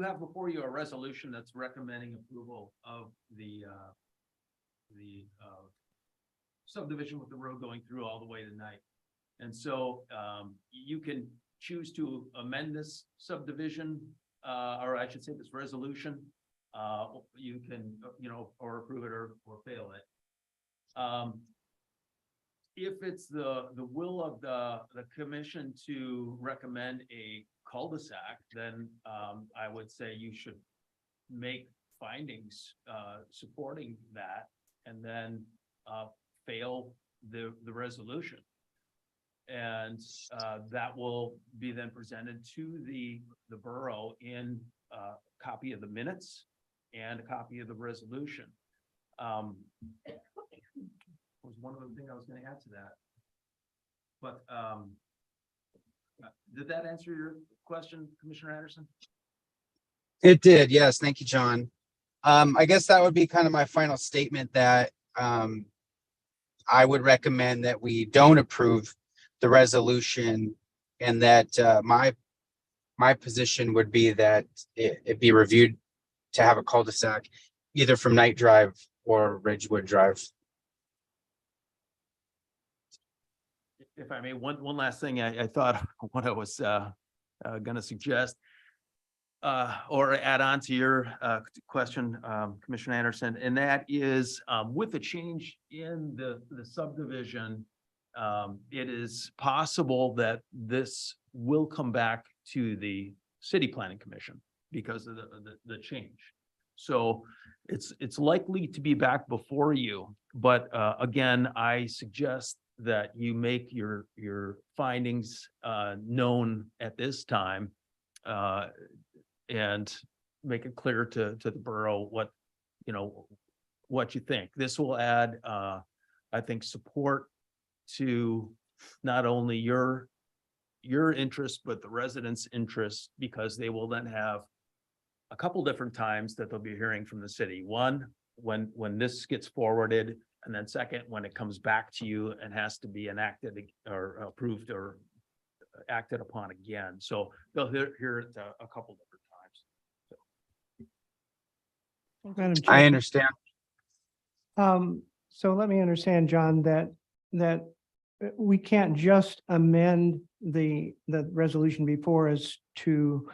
have before you a resolution that's recommending approval of the subdivision with the road going through all the way to Night. And so you can choose to amend this subdivision, or I should say this resolution. You can, or approve it or fail it. If it's the will of the commission to recommend a cul-de-sac, then I would say you should make findings supporting that and then fail the resolution. And that will be then presented to the borough in a copy of the minutes and a copy of the resolution. Was one of the things I was going to add to that. But did that answer your question, Commissioner Anderson? It did, yes. Thank you, John. I guess that would be kind of my final statement, that I would recommend that we don't approve the resolution, and that my position would be that it be reviewed to have a cul-de-sac either from Night Drive or Ridgewood Drive. If I may, one last thing, I thought what I was gonna suggest or add on to your question, Commissioner Anderson, and that is with the change in the subdivision, it is possible that this will come back to the City Planning Commission because of the change. So it's likely to be back before you, but again, I suggest that you make your findings known at this time and make it clear to the borough what, you know, what you think. This will add, I think, support to not only your interest, but the residents' interest, because they will then have a couple different times that they'll be hearing from the city. One, when this gets forwarded, and then second, when it comes back to you and has to be enacted or approved or acted upon again. So they'll hear it a couple different times. Madam I Chair. understand. So let me understand, John, that we can't just amend the resolution before us to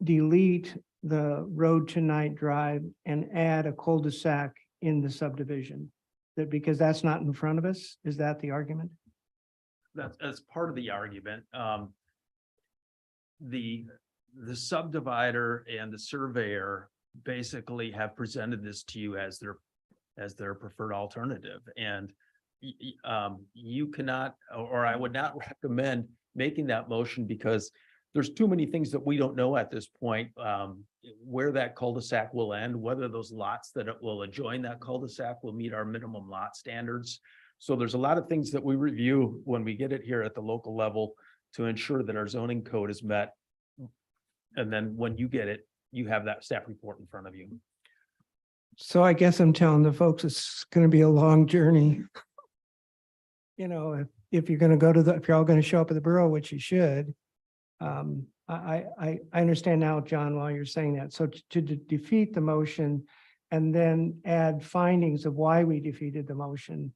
delete the road to Night Drive and add a cul-de-sac in the subdivision. That because that's not in front of us, is that the argument? That's part of the argument. The subdivider and the surveyor basically have presented this to you as their preferred alternative. And you cannot, or I would not recommend making that motion because there's too many things that we don't know at this point, where that cul-de-sac will end, whether those lots that it will adjoin that cul-de-sac will meet our minimum lot standards. So there's a lot of things that we review when we get it here at the local level to ensure that our zoning code is met. And then when you get it, you have that staff report in front of you. So I guess I'm telling the folks it's going to be a long journey. You know, if you're going to if you're all going to show up at the borough, which you should. I understand now, John, while you're saying that. So to defeat the motion and then add findings of why we defeated the motion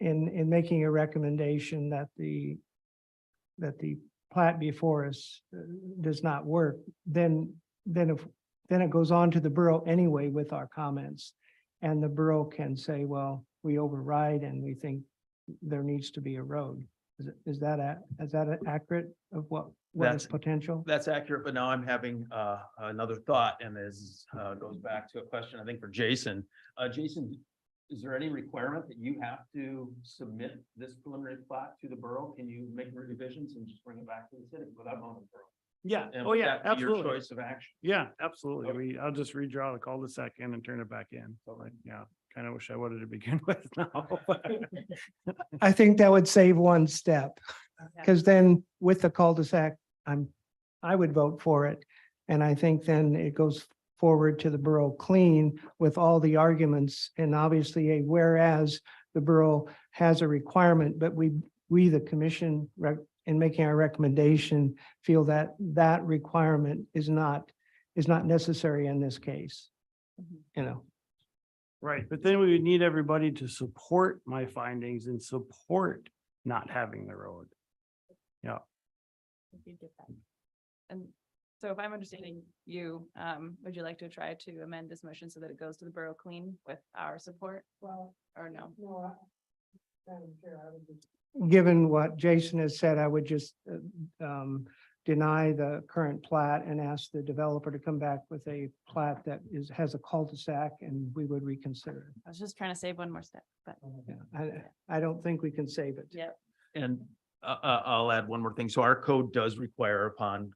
in making a recommendation that the plat before us does not work, then it goes on to the borough anyway with our comments. And the borough can say, well, we override and we think there needs to be a road. Is that accurate of what is potential? That's accurate, but now I'm having another thought, and this goes back to a question, I think, for Jason. Jason, is there any requirement that you have to submit this preliminary plat to the borough? Can you make revisions and just bring it back to the city without going to the borough? Yeah. And Oh, would yeah, that be your absolutely. choice of action? Yeah, absolutely. I'll just redraw the cul-de-sac in and turn it back in. So like, yeah, kind of wish I would have to begin with now. I think that would save one step. Because then with the cul-de-sac, I would vote for it. And I think then it goes forward to the borough clean with all the arguments and obviously whereas the borough has a requirement, but we the commission in making our recommendation feel that that requirement is not necessary in this case. You know. Right, but then we would need everybody to support my findings and support not having the road. Yeah. And so if I'm understanding you, would you like to try to amend this motion so that it goes to the borough clean with our support? Well, Or no? no, Madam Chair, I would just Given what Jason has said, I would just deny the current plat and ask the developer to come back with a plat that has a cul-de-sac and we would reconsider. I was just trying to save one more step, but I don't think we can save it. yeah. And I'll add one more thing. So our code does require upon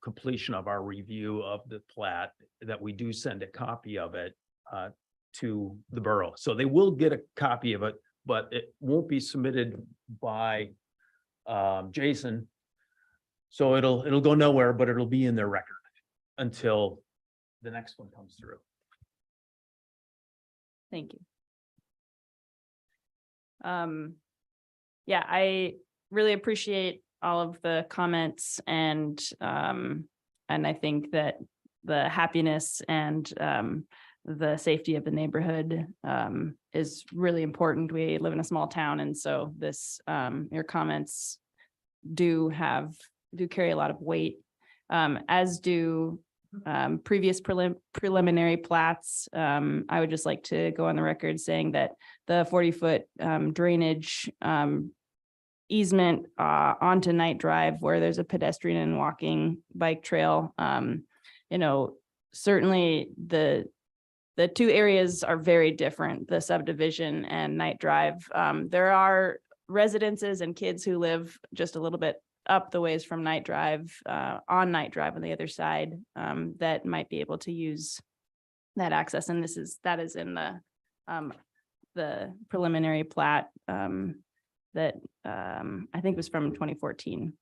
completion of our review of the plat that we do send a copy of it to the borough. So they will get a copy of it, but it won't be submitted by Jason. So it'll go nowhere, but it'll be in their record until the next one comes through. Thank you. Yeah, I really appreciate all of the comments and I think that the happiness and the safety of the neighborhood is really important. We live in a small town, and so this your comments do carry a lot of weight, as do previous preliminary plats. I would just like to go on the record saying that the 40-foot drainage easement onto Knight Drive, where there's a pedestrian and walking bike trail, certainly the two areas are very different, the subdivision and Knight Drive. There are residences and kids who live just a little bit up the ways from Knight Drive, on Knight Drive on the other side, that might be able to use that access. And that is in the preliminary plat that I think was from 2014.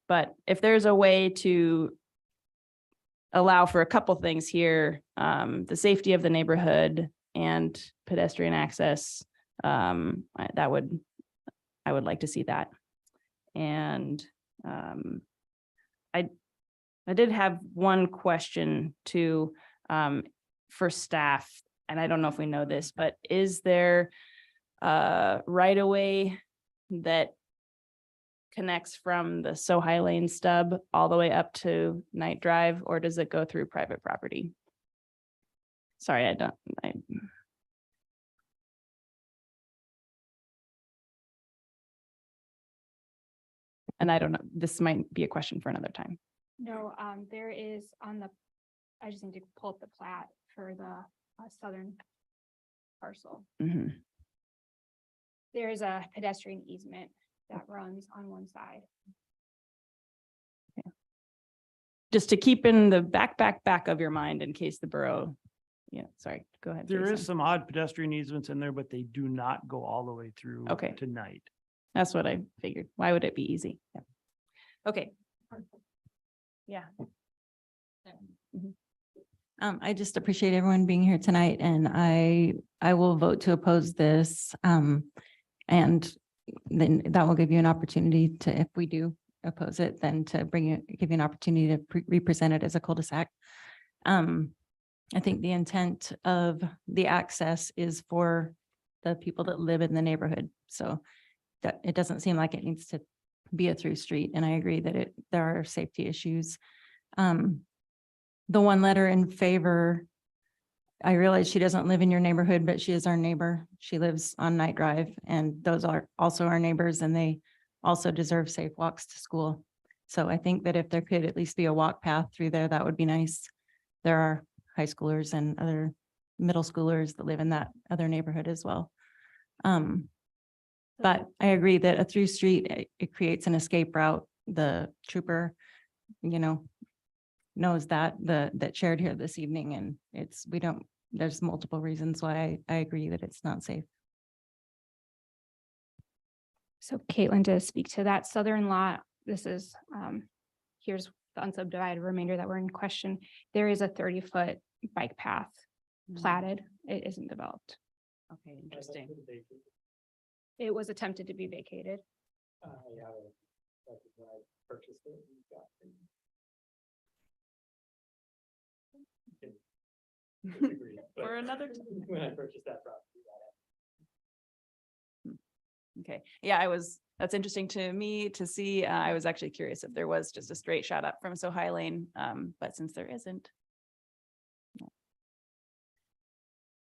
But if there's a way to allow for a couple things here, the safety of the neighborhood and pedestrian access, I would like to see that. And I did have one question too, for staff, and I don't know if we know this, but is there right away that connects from the Sohi Lane stub all the way up to Knight Drive, or does it go through private property? Sorry, and I don't know, this might be a question for another time. No, there is I just need to pull up the plat for the southern parcel. Mhm. There is a pedestrian easement that runs on one side. Just to keep in the back of your mind in case the borough, sorry, go ahead. There is Jason. some odd pedestrian easements in there, but they do not go all the way through Okay. tonight. That's what I figured. Why would it be easy? Yeah. Okay. Yeah. I just appreciate everyone being here tonight, and I will vote to oppose this. And then that will give you an opportunity to, if we do oppose it, then to give you an opportunity to represent it as a cul-de-sac. I think the intent of the access is for the people that live in the neighborhood. So that it doesn't seem like it needs to be a through street. And I agree that there are safety issues. The one letter in favor, I realize she doesn't live in your neighborhood, but she is our neighbor. She lives on Knight Drive, and those are also our neighbors, and they also deserve safe walks to school. So I think that if there could at least be a walk path through there, that would be nice. There are high schoolers and other middle schoolers that live in that other neighborhood as well. But I agree that a through street, it creates an escape route. The trooper, knows that shared here this evening, and there's multiple reasons why I agree that it's not safe. So Caitlin, to speak to that southern lot, this is, here's the unsubdivided remainder that were in question. There is a 30-foot bike path platted. It isn't developed. Okay, interesting. It was attempted to be vacated. For another time. When I purchased that property. Okay, yeah, that's interesting to me to see. I was actually curious if there was just a straight shot up from Sohi Lane, but since there isn't,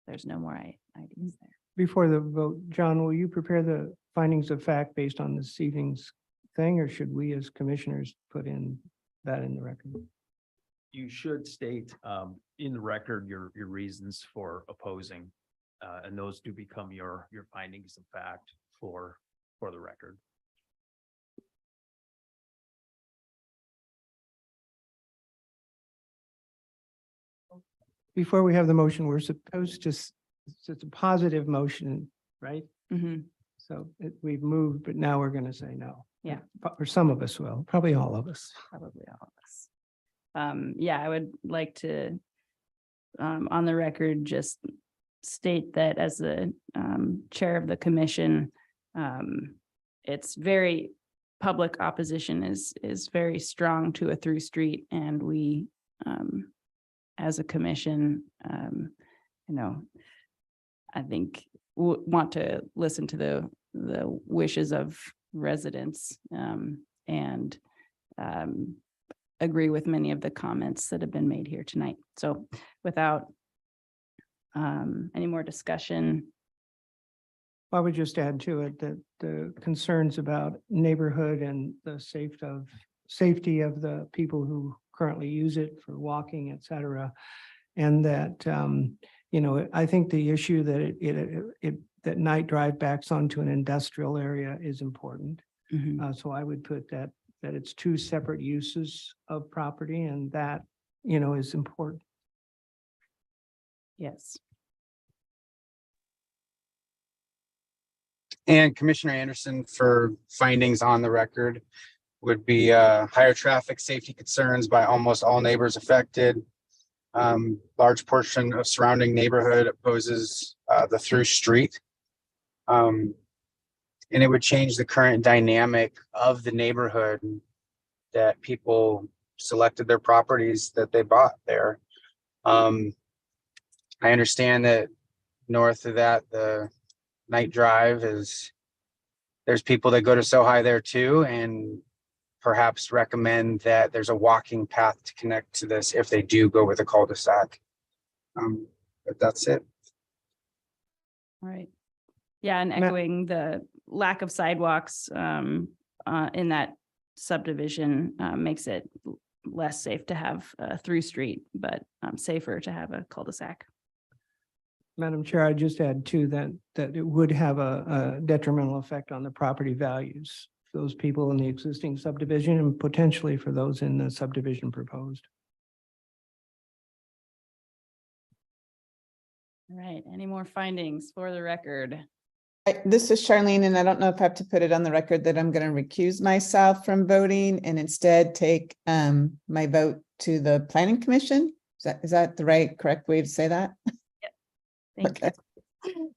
there's no more ideas there. Before the vote, John, will you prepare the findings of fact based on this evening's thing, or should we as commissioners put in that in the record? You should state in the record your reasons for opposing, and those do become your findings of fact for the record. Before we have the motion, we're supposed to, it's a positive motion, right? Mm-hmm. So we've moved, but now we're going to say no. Yeah. Or some of us will, probably all of us. Probably all of us. Yeah, I would like to, on the record, just state that as the chair of the commission, it's very, public opposition is very strong to a through street, and we as a commission, you know, I think want to listen to the wishes of residents, and agree with many of the comments that have been made here tonight. So without any more discussion. I would just add to it that the concerns about neighborhood and the safety of the people who currently use it for walking, et cetera. And that, you know, I think the issue that that Night Drive backs onto an industrial area is important. So I would put that it's two separate uses of property, and that, you know, is important. Yes. And Commissioner Anderson, for findings on the record, would be higher traffic safety concerns by almost all neighbors affected. Large portion of surrounding neighborhood opposes the through street. And it would change the current dynamic of the neighborhood that people selected their properties that they bought there. I understand that north of that, the Night Drive there's people that go to Sohi there too, and perhaps recommend that there's a walking path to connect to this if they do go with a cul-de-sac. But that's it. All right. Yeah, and echoing the lack of sidewalks in that subdivision makes it less safe to have a through street, but safer to have a cul-de-sac. Madam Chair, I just add too that it would have a detrimental effect on the property values, those people in the existing subdivision and potentially for those in the subdivision proposed. All right, any more findings for the record? This is Charlene, and I don't know if I have to put it on the record that I'm going to recuse myself from voting and instead take my vote to the Planning Commission. Is that the correct way to say that? Thank you.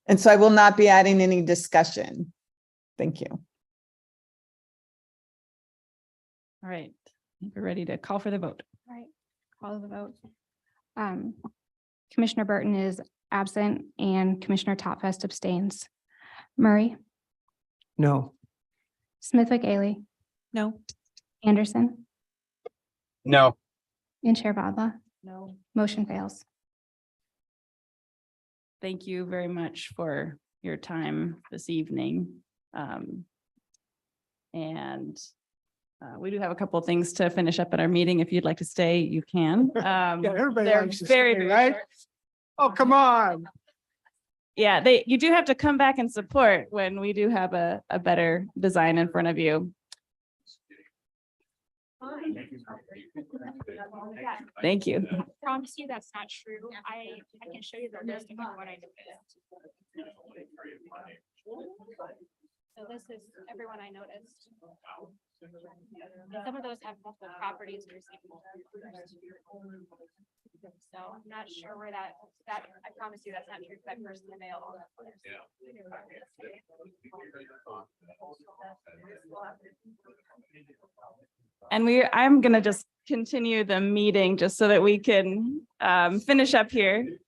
And so I will not be adding any discussion. Thank you. All right, we're ready to call for the vote. All right, call the vote. Commissioner Burton is absent and Commissioner Topfest abstains. Murray, No. Smithwick Ailey, No. Anderson, No. and Chair Vadla. No. Motion fails. Thank you very much for your time this evening. And we do have a couple of things to finish up at our meeting. If you'd like to stay, you can. Everybody they're likes to very, stay, very right? short. Oh, come on. Yeah, you do have to come back and support when we do have a better design in front of you. Thank you. I promise you that's not true. I can show you the list of what I noticed. So this is everyone I noticed. Some of those have multiple properties. So I'm not sure where that, I promise you that's not true. That person available. And I'm gonna just continue the meeting just so that we can finish up here.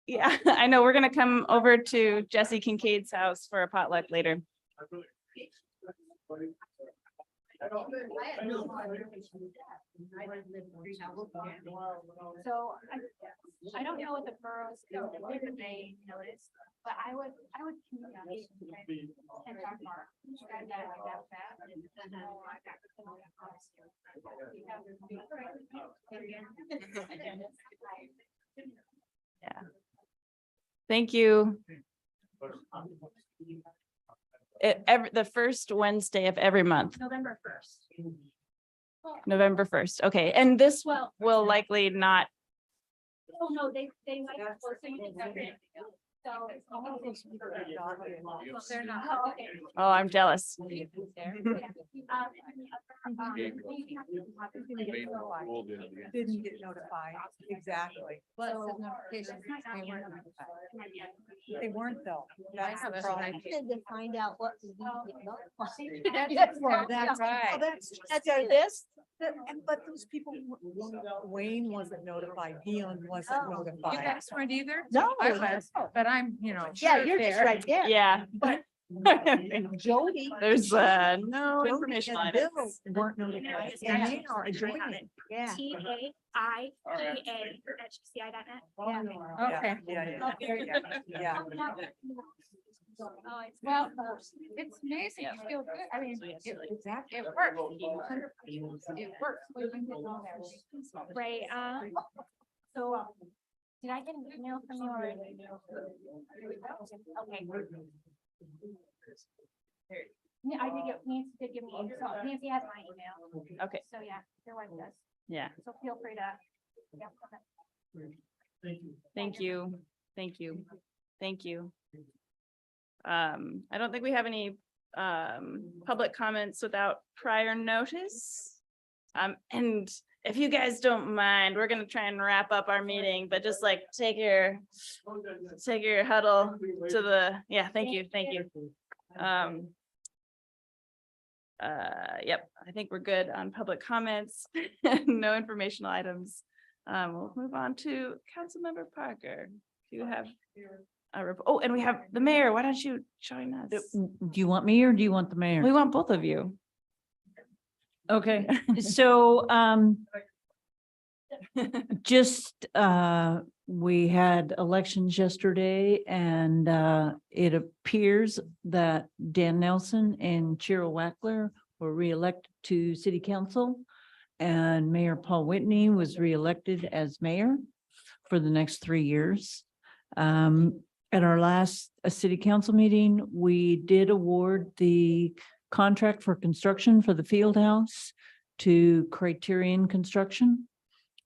Yeah, I know we're gonna come over to Jesse Kincaid's house for a potluck later. So I don't know what the boroughs that they noticed, but I would communicate and talk more. Yeah. Thank you. The first Wednesday of every month. November 1st. November 1st. Okay, and this will likely not. Oh, no, they like. So. They're not. Oh, okay. Oh, I'm jealous. Didn't get notified, exactly. They weren't though. That's the problem. To find out what. That's right. That's this? But those people, Wayne wasn't notified, Dion wasn't notified. You guys weren't either? No. I was, but I'm, Yeah, you're just right there. Yeah. But Jody. There's no Jody information and on Bill it. weren't notified, and they are adjoining. Yeah. TAIPA@gci.net. Okay. Yeah. Well, it's amazing. You feel good. I mean, it works. It works. Right, so, did I get an email from you already? Okay. Yeah, I did get, Nancy did give me, so Nancy has my email. Okay. So, yeah, your wife does. Yeah. So feel free to. Yeah, okay. Thank you. Thank you. Thank you. I don't think we have any public comments without prior notice. And if you guys don't mind, we're gonna try and wrap up our meeting, but just like take your huddle to the, yeah, thank you. Yep, I think we're good on public comments, no informational items. We'll move on to Councilmember Parker. Do you have oh, and we have the mayor. Why don't you join us? Do you want me or do you want the mayor? We want both of you. Okay, so, just, we had elections yesterday and, it appears that Dan Nelson and Cheryl Wackler were reelected to city council. And Mayor Paul Whitney was reelected as mayor for the next 3 years. At our last city council meeting, we did award the contract for construction for the field house to Criterion Construction.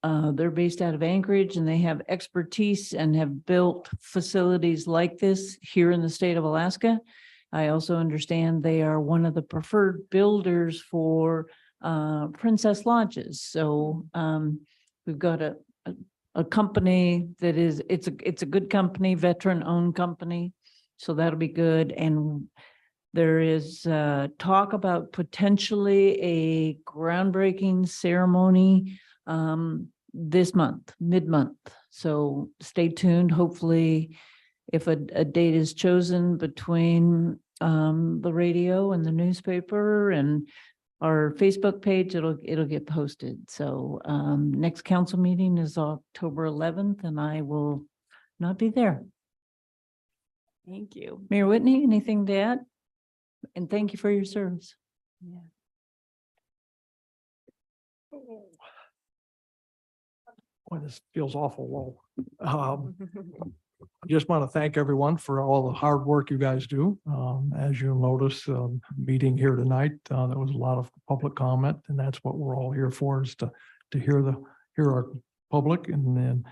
They're based out of Anchorage and they have expertise and have built facilities like this here in the state of Alaska. I also understand they are one of the preferred builders for Princess Lodges. So we've got a company that is, it's a good company, veteran owned company. So that'll be good. And there is talk about potentially a groundbreaking ceremony this month, mid-month. So stay tuned. Hopefully, if a date is chosen between the radio and the newspaper and our Facebook page, it'll get posted. So next council meeting is October 11th and I will not be there. Thank you. Mayor Whitney, anything to add? And thank you for your service. Yeah. Boy, this feels awful low. I just want to thank everyone for all the hard work you guys do. As you'll notice, meeting here tonight, there was a lot of public comment, and that's what we're all here for, is to hear our public and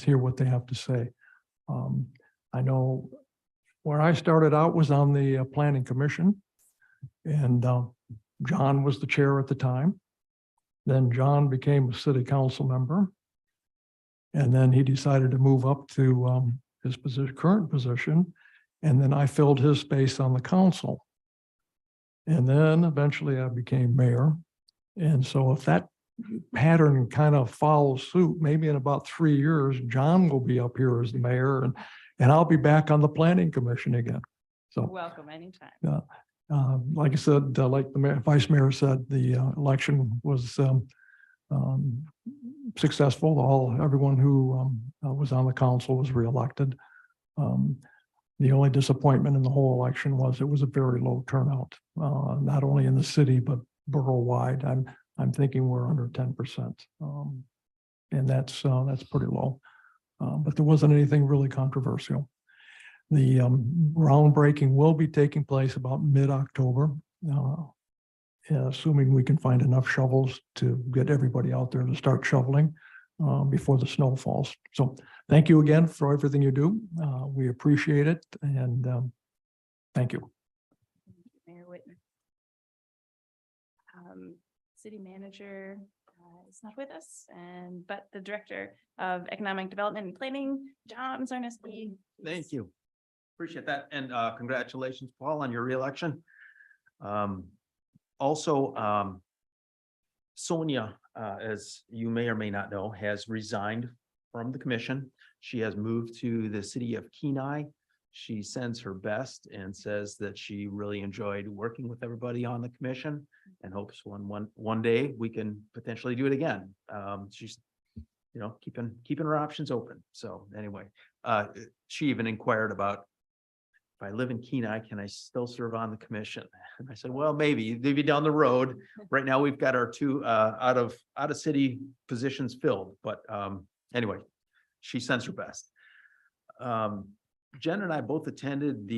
hear what they have to say. I know where I started out was on the planning commission, and John was the chair at the time. Then John became a city council member. And then he decided to move up to his current position. And then I filled his space on the council. And then eventually I became mayor. And so if that pattern kind of follows suit, maybe in about 3 years, John will be up here as the mayor and I'll be back on the planning commission again. So Welcome anytime. like I said, like the vice mayor said, the election was successful. Everyone who was on the council was reelected. The only disappointment in the whole election was it was a very low turnout, not only in the city, but borough-wide. I'm thinking we're under 10%. And that's pretty low. But there wasn't anything really controversial. The groundbreaking will be taking place about mid-October, assuming we can find enough shovels to get everybody out there to start shoveling before the snow falls. So thank you again for everything you do. We appreciate it, and thank you. Mayor Whitney. City manager is not with us, but the director of economic development and planning, John Zarneski. Thank you. Appreciate that. And congratulations, Paul, on your reelection. Also, Sonia, as you may or may not know, has resigned from the commission. She has moved to the city of Kenai. She sends her best and says that she really enjoyed working with everybody on the commission and hopes one day we can potentially do it again. She's, keeping her options open. So anyway, she even inquired about, if I live in Kenai, can I still serve on the commission? And I said, well, maybe down the road. Right now, we've got our two out of city positions filled, but anyway, she sends her best. Jen and I both attended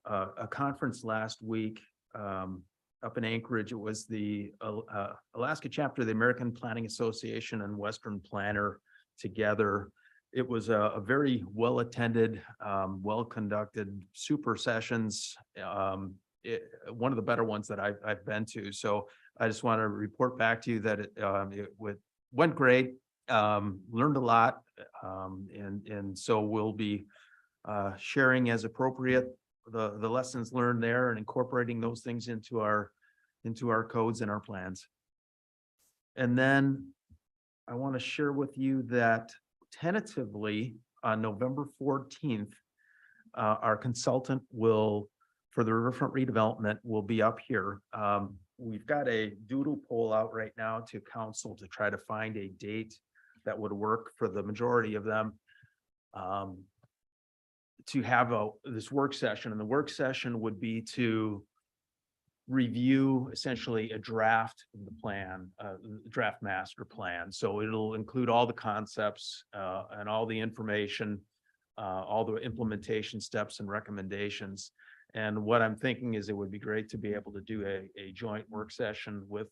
a conference last week up in Anchorage. It was the Alaska chapter of the American Planning Association and Western Planner together. It was a very well-attended, well-conducted, super sessions. One of the better ones that I've been to. So I just want to report back to you that it went great, learned a lot. And so we'll be sharing as appropriate the lessons learned there and incorporating those things into our codes and our plans. And then I want to share with you that tentatively on November 14th, our consultant for the riverfront redevelopment will be up here. We've got a doodle poll out right now to council to try to find a date that would work for the majority of them to have this work session. And the work session would be to review essentially a draft of the plan, draft master plan. So it'll include all the concepts and all the information, all the implementation steps and recommendations. And what I'm thinking is it would be great to be able to do a joint work session with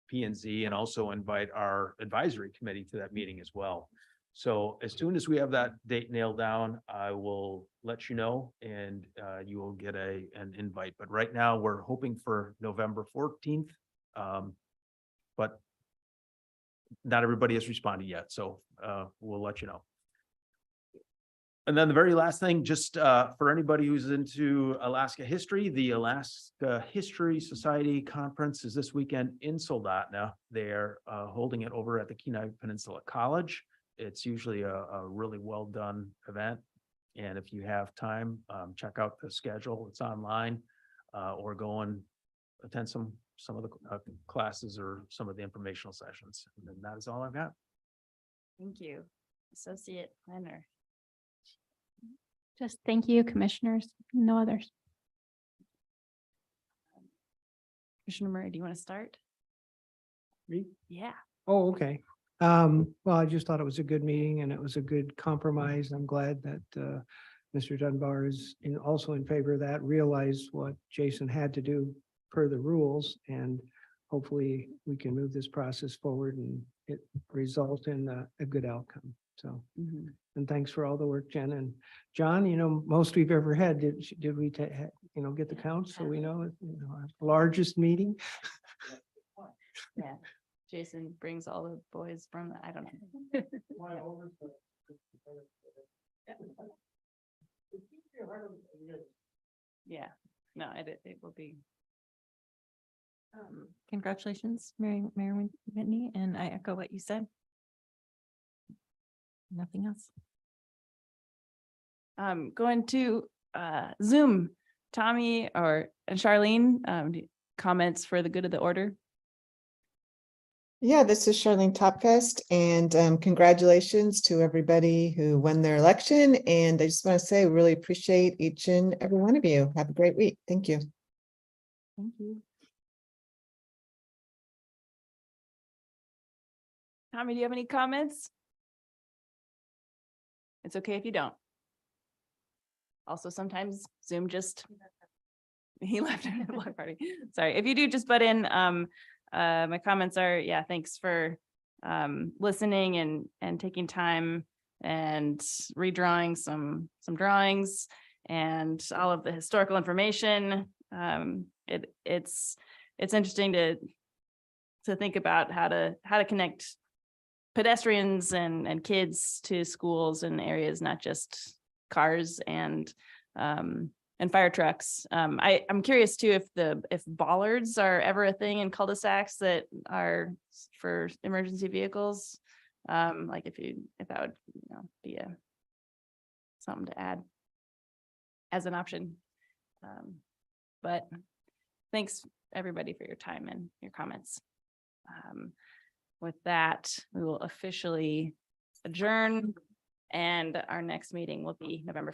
P&Z and also invite our advisory committee to that meeting as well. So as soon as we have that date nailed down, I will let you know and you will get an invite. But right now we're hoping for November 14th. But not everybody has responded yet. So we'll let you know. And then the very last thing, just for anybody who's into Alaska history, the Alaska History Society Conference is this weekend in Soldotna. They're holding it over at the Kenai Peninsula College. It's usually a really well done event. And if you have time, check out the schedule. It's online or go and attend some of the classes or some of the informational sessions. And then that is all I've got. Thank you, Associate Planner. Just thank you, commissioners. No others. Commissioner Murray, do you want to start? Me? Yeah. Oh, okay. Well, I just thought it was a good meeting and it was a good compromise. I'm glad that Mr. Dunbar is also in favor of that, realized what Jason had to do per the rules, and hopefully we can move this process forward and it result in a good outcome. So, and thanks for all the work, Jen and John. Most we've ever had. Did we get the count so we know our largest meeting? Yeah. Jason brings all the boys from, I don't know. Yeah, no, it will be. Congratulations, Mayor Whitney, and I echo what you said. Nothing else. Going to Zoom, Tommy and Charlene, comments for the good of the order. Yeah, this is Charlene Topfest, and congratulations to everybody who won their election. And I just want to say, really appreciate each and every one of you. Have a great week. Thank you. Thank you. Tommy, do you have any comments? It's okay if you don't. Also, sometimes Zoom he left at the block party. Sorry, if you do just butt in, my comments are, thanks for listening and taking time and redrawing some drawings and all of the historical information. It's interesting to think about how to connect pedestrians and kids to schools and areas, not just cars. And and fire trucks. I'm curious too, if bollards are ever a thing in cul-de-sacs that are for emergency vehicles. Like if that would, be something to add as an option. But thanks everybody for your time and your comments. With that, we will officially adjourn, and our next meeting will be November